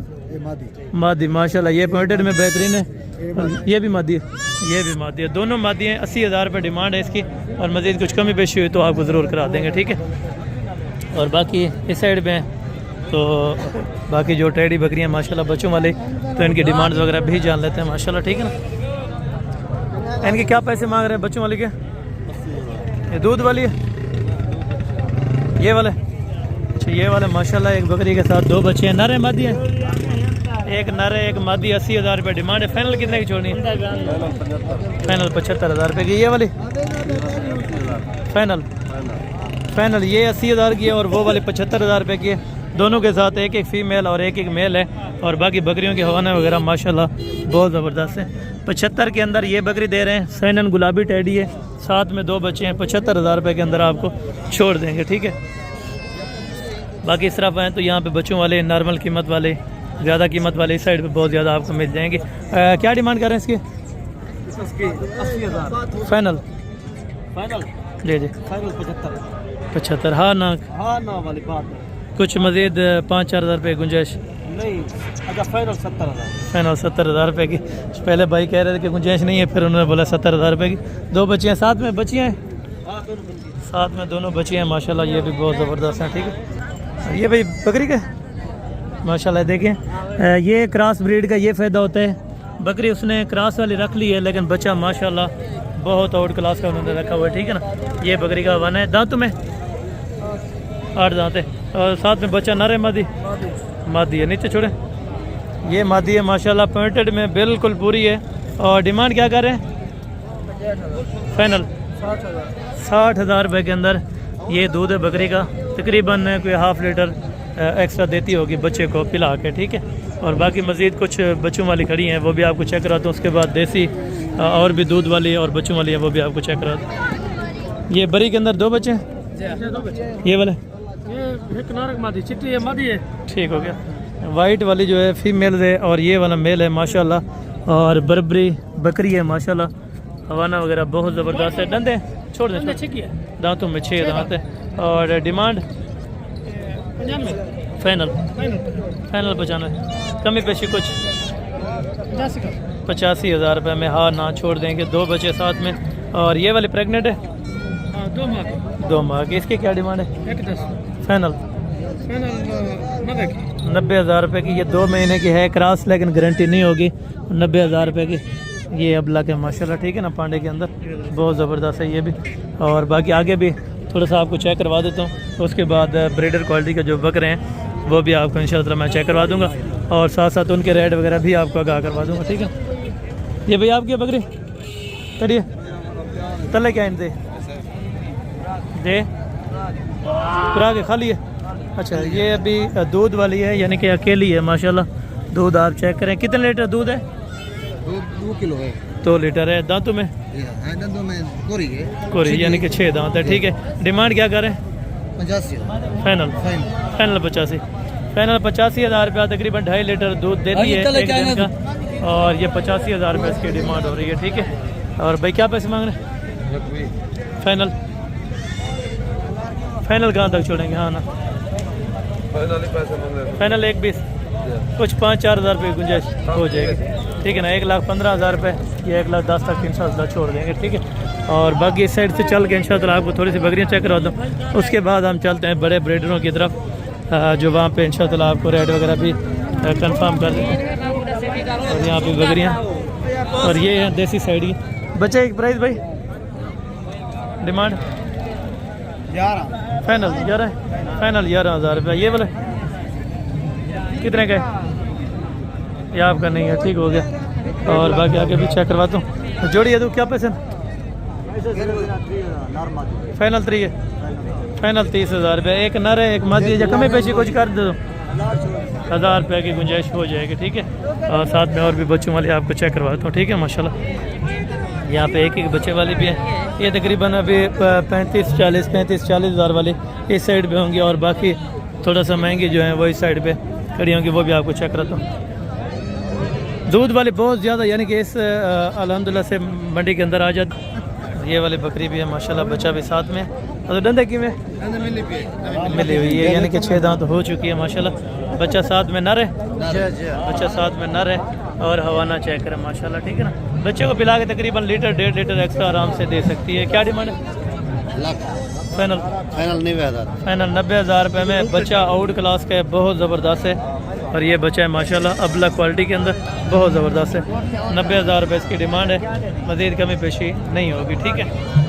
मादी माशाल्लाह, ये पॉइंटेड में बेहतरीन है। ये भी मादी है, ये भी मादी है, दोनों मादी हैं। 80,000 रुपये डिमांड है इसकी, और मज़ीद कुछ कमी पेशी हुई तो आपको ज़रूर करा देंगे, ठीक है। और बाकी इस साइड में तो बाकी जो टेडी बकरियाँ माशाल्लाह बच्चों वाले, तो इनकी डिमांड वगैरह भी जान लेते हैं माशाल्लाह, ठीक है ना। इनके क्या पैसे मांग रहे हैं बच्चों वाले के? ये दूध वाली है, ये वाले। अच्छा ये वाले माशाल्लाह एक बकरी के साथ 2 बच्चे हैं। नर मादी हैं? एक नर है एक मादी। 80,000 रुपये डिमांड है। फाइनल कितने की छोड़नी है? फाइनल 75,000 रुपये की। ये वाली फाइनल ये 80,000 की है, और वो वाले 75,000 रुपये की है। दोनों के साथ एक फ़ीमेल और एक मेल है। और बाकी बकरियों के हवाना वगैरह माशाल्लाह बहुत ज़बरदस्त है। 75 के अंदर ये बकरी दे रहे हैं। सैनन गुलाबी टेडी है, साथ में 2 बच्चे हैं। 75,000 रुपये के अंदर आपको छोड़ देंगे, ठीक है। बाकी इस तरफ आएँ तो यहाँ पे बच्चों वाले, नॉर्मल कीमत वाले, ज़्यादा कीमत वाले इस साइड पे बहुत ज़्यादा आपको मिल जाएंगे। क्या डिमांड कर रहे हैं इसकी? 80,000 फाइनल जी जी। 75 हाँ ना वाली बात कुछ मज़ीद 5-4 हज़ार रुपये गुंजाइश नहीं। अच्छा फाइनल 70,000। फाइनल 70,000 रुपये की। पहले भाई कह रहे थे कि गुंजाइश नहीं है, फिर उन्होंने बोला 70,000 रुपये की। 2 बच्चियाँ साथ में बच्चियाँ हैं, साथ में दोनों बच्चियाँ हैं माशाल्लाह। ये भी बहुत ज़बरदस्त हैं, ठीक है। ये भाई बकरी का माशाल्लाह देखें, ये क्रॉस ब्रीड का ये फ़ायदा होता है। बकरी उसने क्रॉस वाली रख ली है, लेकिन बच्चा माशाल्लाह बहुत आउट क्लास का उन्होंने रखा हुआ है, ठीक है ना। ये बकरी का वन है। दांतों में 8 दांत है, और साथ में बच्चा नर है मादी है। नीचे छोड़े। ये मादी है माशाल्लाह, पॉइंटेड में बिल्कुल पूरी है। और डिमांड क्या कर रहे हैं? फाइनल 60,000 रुपये के अंदर ये दूध है बकरी का। तकरीबन कोई ½ लीटर एक्स्ट्रा देती होगी बच्चे को पिला के, ठीक है। और बाकी मज़ीद कुछ बच्चों वाली खड़ी हैं, वो भी आपको चेक कराता हूँ। उसके बाद देसी और भी दूध वाली और बच्चों वाली है, वो भी आपको चेक कराता हूँ। ये बरी के अंदर 2 बच्चे हैं। ये वाले मादी चिट्टी है, मादी है, ठीक हो गया। वाइट वाली जो है फीमेल है, और ये वाला मेल है माशाल्लाह। और बरबरी बकरी है माशाल्लाह। हवाना वगैरह बहुत ज़बरदस्त है। डंडे छोड़ दें, दांतों में 6 दांत है। और डिमांड फाइनल 95, कमी पेशी कुछ 85,000 रुपये में हाँ ना छोड़ देंगे। 2 बच्चे साथ में। और ये वाली प्रेग्नेंट है? 2 माह की। इसकी क्या डिमांड है? 110 फाइनल 90,000 रुपये की। ये 2 महीने की है, क्रॉस लेकिन गारंटी नहीं होगी। 90,000 रुपये की ये अबला के माशाल्लाह, ठीक है ना। पांडे के अंदर बहुत ज़बरदस्त है ये भी। और बाकी आगे भी थोड़ा सा आपको चेक करवा देता हूँ। उसके बाद ब्रीडर क्वालिटी के जो बकरे हैं वो भी आपको इंशाअल्लाह मैं चेक करवा दूँगा, और साथ साथ उनके रेट वगैरह भी आपको आगाह करवा दूँगा, ठीक है। ये भैया आपकी बकरी करिए तले क्या इन दे पूरा के खाली है। अच्छा ये अभी दूध वाली है, यानी कि अकेली है माशाल्लाह। दूध आप चेक करें, कितने लीटर दूध है? 2 किलो है। 2 लीटर है। दांतों में कोरी यानी कि 6 दांत है, ठीक है। डिमांड क्या करें? 85 फाइनल 85 फाइनल 85,000 रुपया। तकरीबन 2.5 लीटर दूध देती है एक दिन का, और ये 85,000 रुपये इसकी डिमांड हो रही है, ठीक है। और भाई क्या पैसे मांग रहे हैं? फाइनल कहाँ तक छोड़ेंगे? हाँ ना फाइनल 1.20 कुछ 5-4 हज़ार रुपये की गुंजाइश हो जाएगी, ठीक है ना। 1,15,000 रुपये या 1,10,000 तक इंशाल्लाह छोड़ देंगे, ठीक है। और बाकी इस साइड से चल के इंशाल्लाह आपको थोड़ी सी बकरियाँ चेक करवा दूँ, उसके बाद हम चलते हैं बड़े ब्रीडरों की तरफ, जो वहाँ पे इंशाल्लाह आपको रेट वगैरह भी कंफर्म कर देते हैं। और यहाँ पे बकरियाँ, और ये है देसी साइड की। बच्चे एक प्राइस भाई डिमांड 11 फाइनल 11 फाइनल 11,000 रुपये। ये बोले कितने का है? ये आपका नहीं है, ठीक हो गया। और बाकी आगे भी चेक करवाता हूँ। जोड़ी है तो क्या पैसे? फाइनल 3 है, फाइनल 30,000 रुपये। एक नर है, एक मादी है, कमी पेशी कुछ कर दे दो, 1,000 रुपये की गुंजाइश हो जाएगी, ठीक है। और साथ में और भी बच्चों वाले आपको चेक करवाता हूँ, ठीक है। माशाल्लाह यहाँ पे एक बच्चे वाली भी है। ये तकरीबन अभी 35-40 हज़ार वाली इस साइड पे होंगी, और बाकी थोड़ा सा महंगी जो है वो इस साइड पे खड़ी होंगी, वो भी आपको चेक कराता हूँ। दूध वाले बहुत ज़्यादा, यानी कि इस अल्हम्दुलिल्लाह से मंडी के अंदर आ जाती। ये वाली बकरी भी है माशाल्लाह, बच्चा भी साथ में। और डंडे की में मिली हुई है, यानी कि 6 दांत हो चुकी है माशाल्लाह। बच्चा साथ में नर है, बच्चा साथ में नर है, और हवाना चेक करें माशाल्लाह, ठीक है ना। बच्चे को पिला के तकरीबन 1.5 लीटर एक्स्ट्रा आराम से दे सकती है। क्या डिमांड है? फाइनल 90,000 रुपये में। बच्चा आउट क्लास का है, बहुत ज़बरदस्त है। और ये बच्चा है माशाल्लाह अबला क्वालिटी के अंदर, बहुत ज़बरदस्त है। 90,000 रुपये इसकी डिमांड है, मज़ीद कमी पेशी नहीं होगी, ठीक है।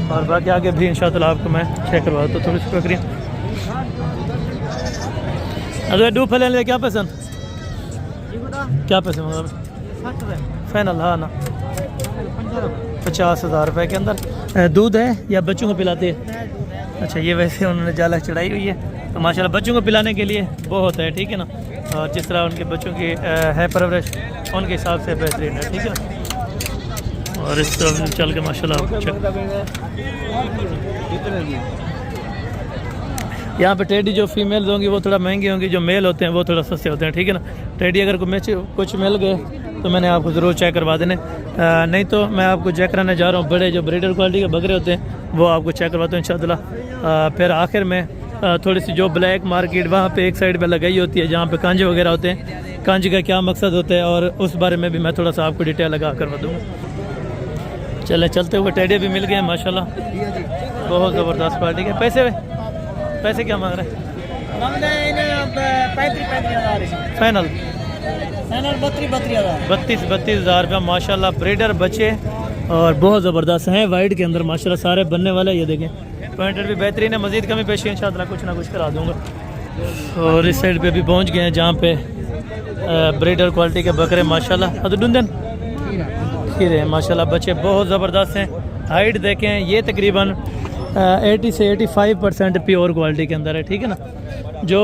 और बाकी आगे भी इंशाल्लाह आपको मैं चेक करवाता हूँ थोड़ी सी बकरियाँ। अगर डू फले ले क्या पसंद, क्या पैसे मंगा? फाइनल हाँ ना 50,000 रुपये के अंदर। दूध है या बच्चों को पिलाते हैं? अच्छा, ये वैसे उन्होंने जाला चढ़ाई हुई है, तो माशाल्लाह बच्चों को पिलाने के लिए बहुत है, ठीक है ना। और जिस तरह उनके बच्चों की है परवरिश, उनके हिसाब से बेहतरीन है, ठीक है ना। और इस तरह चल के माशाल्लाह यहाँ पे टेडी जो फीमेल होंगी वो थोड़ा महंगी होंगी, जो मेल होते हैं वो थोड़ा सस्ते होते हैं, ठीक है ना। टेडी अगर कुछ मिल गए तो मैंने आपको ज़रूर चेक करवा देने, नहीं तो मैं आपको चेक कराने जा रहा हूँ। बड़े जो ब्रीडर क्वालिटी के बकरे होते हैं वो आपको चेक करवाता हूँ इंशाल्लाह। फिर आखिर में थोड़ी सी जो ब्लैक मार्केट वहाँ पे एक साइड पे लगाई होती है, जहाँ पे कांजे वगैरह होते हैं, कांजे का क्या मकसद होता है, और उस बारे में भी मैं थोड़ा सा आपको डिटेल लगा करवा दूँगा। चले चलते हुए टेडी भी मिल गए माशाल्लाह, बहुत ज़बरदस्त क्वालिटी के। पैसे क्या मांग रहे हैं? 35,000 फाइनल 32,000 रुपया माशाल्लाह। ब्रीडर बच्चे और बहुत ज़बरदस्त हैं, वाइट के अंदर माशाल्लाह सारे बनने वाले। ये देखें पॉइंटर भी बेहतरीन है, मज़ीद कमी पेशी इंशाल्लाह कुछ ना कुछ करा दूँगा। और इस साइड पे भी पहुँच गए हैं जहाँ पे ब्रीडर क्वालिटी के बकरे माशाल्लाह। अदुडुंदन खीरे हैं माशाल्लाह, बच्चे बहुत ज़बरदस्त हैं। हाइट देखें, ये तकरीबन 80 से 85% प्योर क्वालिटी के अंदर है, ठीक है ना। जो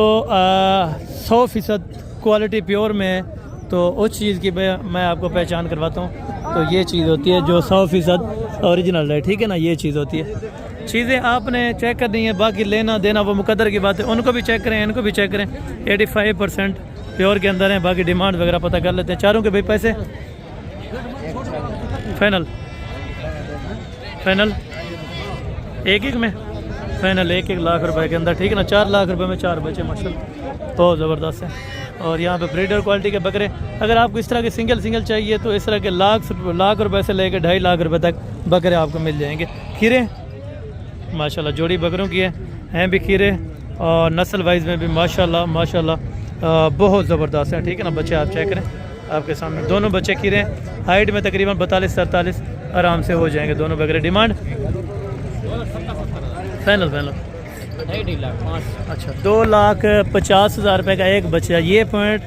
100% क्वालिटी प्योर में है, तो उस चीज़ की मैं आपको पहचान करवाता हूँ। तो ये चीज़ होती है जो 100% ओरिजिनल है, ठीक है ना। ये चीज़ होती है, चीज़ें आपने चेक करनी है, बाकी लेना देना वो मुकद्दर की बात है। उनको भी चेक करें, इनको भी चेक करें। 85% प्योर के अंदर हैं, बाकी डिमांड वगैरह पता कर लेते हैं। चारों के भाई पैसे फाइनल एक में फाइनल 1 लाख रुपए के अंदर, ठीक है ना। 4 लाख रुपए में 4 बच्चे माशाल्लाह, बहुत ज़बरदस्त है। और यहाँ पे ब्रीडर क्वालिटी के बकरे, अगर आपको इस तरह के सिंगल चाहिए तो इस तरह के लाख रुपए से लेकर 2.5 लाख रुपए तक बकरे आपको मिल जाएंगे। खीरे माशाल्लाह जोड़ी बकरों की हैं भी खीरे, और नस्ल वाइज में भी माशाल्लाह बहुत ज़बरदस्त है, ठीक है ना। बच्चे आप चेक करें, आपके सामने दोनों बच्चे खीरे हैं। हाइट में तकरीबन 42-43 आराम से हो जाएंगे दोनों बकरे। डिमांड फाइनल अच्छा 2,50,000 रुपये का एक बच्चा। ये पॉइंट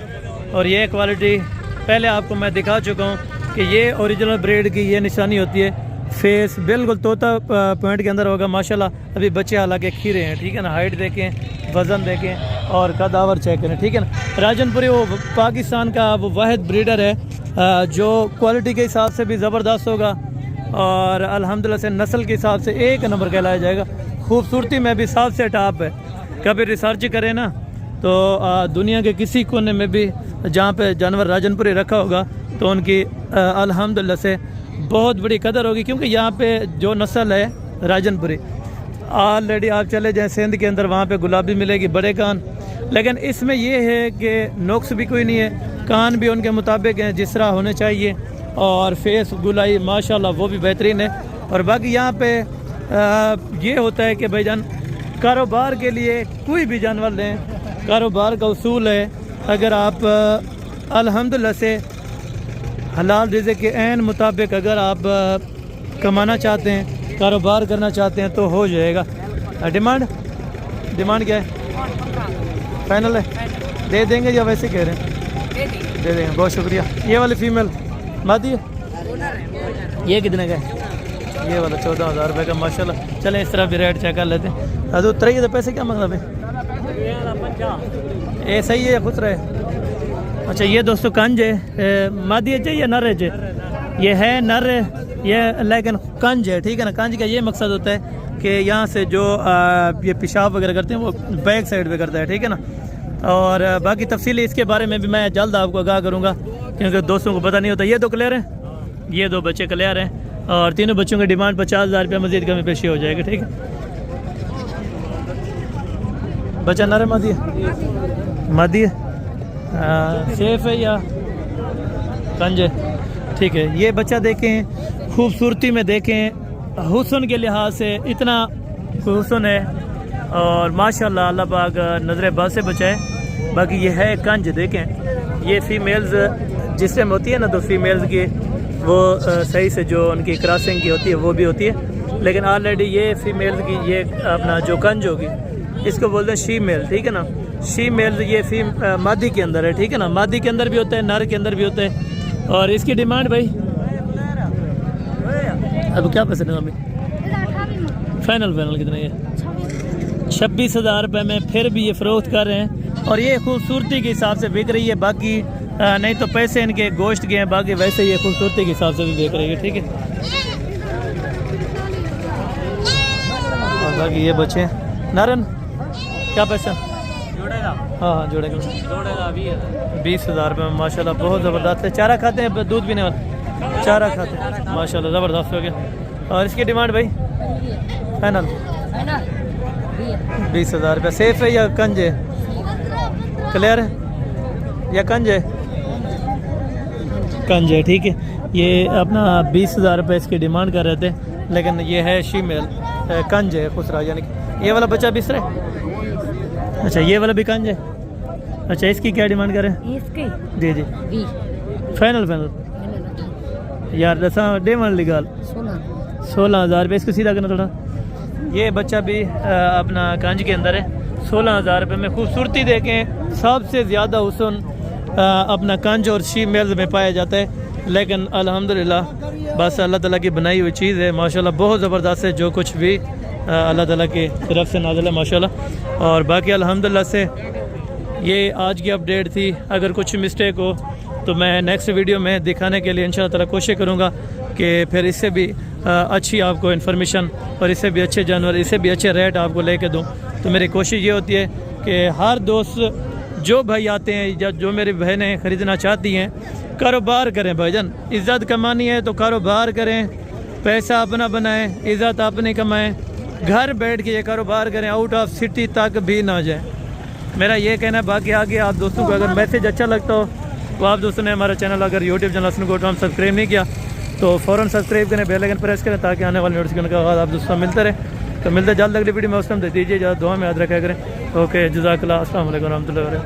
और ये क्वालिटी पहले आपको मैं दिखा चुका हूँ कि ये ओरिजिनल ब्रीड की ये निशानी होती है। फेस बिल्कुल तोता पॉइंट के अंदर होगा माशाल्लाह। अभी बच्चे हालांकि खीरे हैं, ठीक है ना। हाइट देखें, वज़न देखें और कदावर चेक करें, ठीक है ना। राजनपुरी वो पाकिस्तान का वो वाहिद ब्रीडर है जो क्वालिटी के हिसाब से भी ज़बरदस्त होगा, और अल्हम्दुलिल्लाह से नस्ल के हिसाब से 1 नंबर कहलाया जाएगा। खूबसूरती में भी सबसे टॉप है। कभी रिसर्च करें ना तो दुनिया के किसी कोने में भी जहाँ पे जानवर राजनपुरी रखा होगा तो उनकी अल्हम्दुलिल्लाह से बहुत बड़ी कदर होगी, क्योंकि यहाँ पे जो नस्ल है राजनपुरी ऑलरेडी आप चले जाएं सिंध के अंदर, वहाँ पे गुलाबी मिलेगी बड़े कान, लेकिन इसमें ये है कि नुक्स भी कोई नहीं है, कान भी उनके मुताबिक हैं जिस तरह होने चाहिए, और फेस गुलाई माशाल्लाह वो भी बेहतरीन है। और बाकी यहाँ पे ये होता है कि भाईजान कारोबार के लिए कोई भी जानवर लें, कारोबार का उसूल है, अगर आप अल्हम्दुलिल्लाह से हलाल रिज़्क़ के ऐन मुताबिक अगर आप कमाना चाहते हैं, कारोबार करना चाहते हैं तो हो जाएगा। डिमांड क्या है? फाइनल है? दे देंगे या वैसे कह रहे हैं? दे देंगे, बहुत शुक्रिया। ये वाली फीमेल मादी है, ये कितने का है? ये वाला 14,000 रुपये का माशाल्लाह। चलें इस तरह भी रेट चेक कर लेते हैं। अरे उतरिए तो पैसे क्या मतलब है? ये सही है, खुश रहे। अच्छा ये दोस्तों कंज है, मादी है या नर है? ये है नर ये, लेकिन कंज है, ठीक है ना। कंज का ये मकसद होता है कि यहाँ से जो ये पेशाब वगैरह करते हैं वो बैक साइड पे करता है, ठीक है ना। और बाकी तफसीली इसके बारे में भी मैं जल्द आपको आगाह करूँगा, क्योंकि दोस्तों को पता नहीं होता। ये दो क्लियर हैं, ये दो बच्चे क्लियर हैं, और तीनों बच्चों की डिमांड 50,000 रुपये, मज़ीद कमी पेशी हो जाएगी, ठीक है। बच्चा नर मादी है? मादी है। सेफ है या कंज है? ठीक है। ये बच्चा देखें, खूबसूरती में देखें, हुस्न के लिहाज से इतना हुस्न है, और माशाल्लाह अल्लाह पाक नज़र बद से बचाए। बाकी ये है कंज, देखें ये फीमेल्स जिस टाइम होती है ना, तो फीमेल्स की वो सही से जो उनकी क्रॉसिंग की होती है वो भी होती है, लेकिन ऑलरेडी ये फीमेल्स की ये अपना जो कंज होगी इसको बोलते हैं शी मेल, ठीक है ना। शी मेल ये मादी के अंदर है, ठीक है ना। मादी के अंदर भी होता है, नर के अंदर भी होता है। और इसकी डिमांड भाई अब क्या पैसे देना अभी? फाइनल कितने? ये 26,000 रुपये में फिर भी ये फ़रोख्त कर रहे हैं, और ये खूबसूरती के हिसाब से बिक रही है। बाकी नहीं तो पैसे इनके गोश्त के हैं, बाकी वैसे ये खूबसूरती के हिसाब से भी बिक रही है, ठीक है। और बाकी ये बच्चे नारन क्या पैसा? हाँ जोड़ेगा 20,000 रुपये में माशाल्लाह, बहुत ज़बरदस्त है। चारा खाते हैं, दूध पीने वाले चारा खाते हैं माशाल्लाह, ज़बरदस्त हो गया। और इसकी डिमांड भाई फाइनल 20,000 रुपये। सेफ है या कंज है? क्लियर है या कंज है? कंज है, ठीक है। ये अपना 20,000 रुपये इसकी डिमांड कर रहे थे, लेकिन ये है शीमेल, कंज है खुसरा, यानी ये वाला बच्चा बिस्तर है। अच्छा ये वाला भी कंज है। अच्छा इसकी क्या डिमांड कर रहे हैं? जी फाइनल यार दसा डेमन लिगाल 16,000 रुपये। इसको सीधा करना थोड़ा। ये बच्चा भी अपना कंज के अंदर है, 16,000 रुपये में। खूबसूरती देखें, सबसे ज़्यादा हुस्न अपना कंज और शी मेल्स में पाया जाता है, लेकिन अल्हम्दुलिल्लाह बस अल्लाह ताला की बनाई हुई चीज़ है माशाल्लाह, बहुत ज़बरदस्त है। जो कुछ भी अल्लाह ताला की तरफ से नाज़िल है माशाल्लाह। और बाकी अल्हम्दुलिल्लाह से ये आज की अपडेट थी। अगर कुछ मिस्टेक हो तो मैं नेक्स्ट वीडियो में दिखाने के लिए इंशाअल्लाह ताला कोशिश करूँगा कि फिर इससे भी अच्छी आपको इन्फॉर्मेशन और इससे भी अच्छे जानवर, इससे भी अच्छे रेट आपको लेके दूँ। तो मेरी कोशिश ये होती है कि हर दोस्त जो भाई आते हैं या जो मेरी बहनें ख़रीदना चाहती हैं, कारोबार करें भाईजान। इज़्ज़त कमानी है तो कारोबार करें, पैसा अपना बनाएं, इज़्ज़त अपनी कमाएं, घर बैठ के ये कारोबार करें, आउट ऑफ सिटी तक भी ना जाएं। मेरा ये कहना है। बाकी आगे आप दोस्तों को अगर मैसेज अच्छा लगता हो तो आप दोस्तों ने हमारा चैनल अगर यूट्यूब चैनल सुनकोटराम सब्सक्राइब नहीं किया तो फ़ौरन सब्सक्राइब करें, बेल आइकन प्रेस करें, ताकि आने वाले नोटिफिकेशन का आवाज़ आप दोस्तों मिलते रहे। तो मिलते जल्द अगली वीडियो में, उस टाइम दे दीजिए, ज़्यादा दुआ में याद रखा करें। ओके जज़ाकल्लाह, अस्सलाम वालेकुम रहमतुल्लाहि व बरकातहू।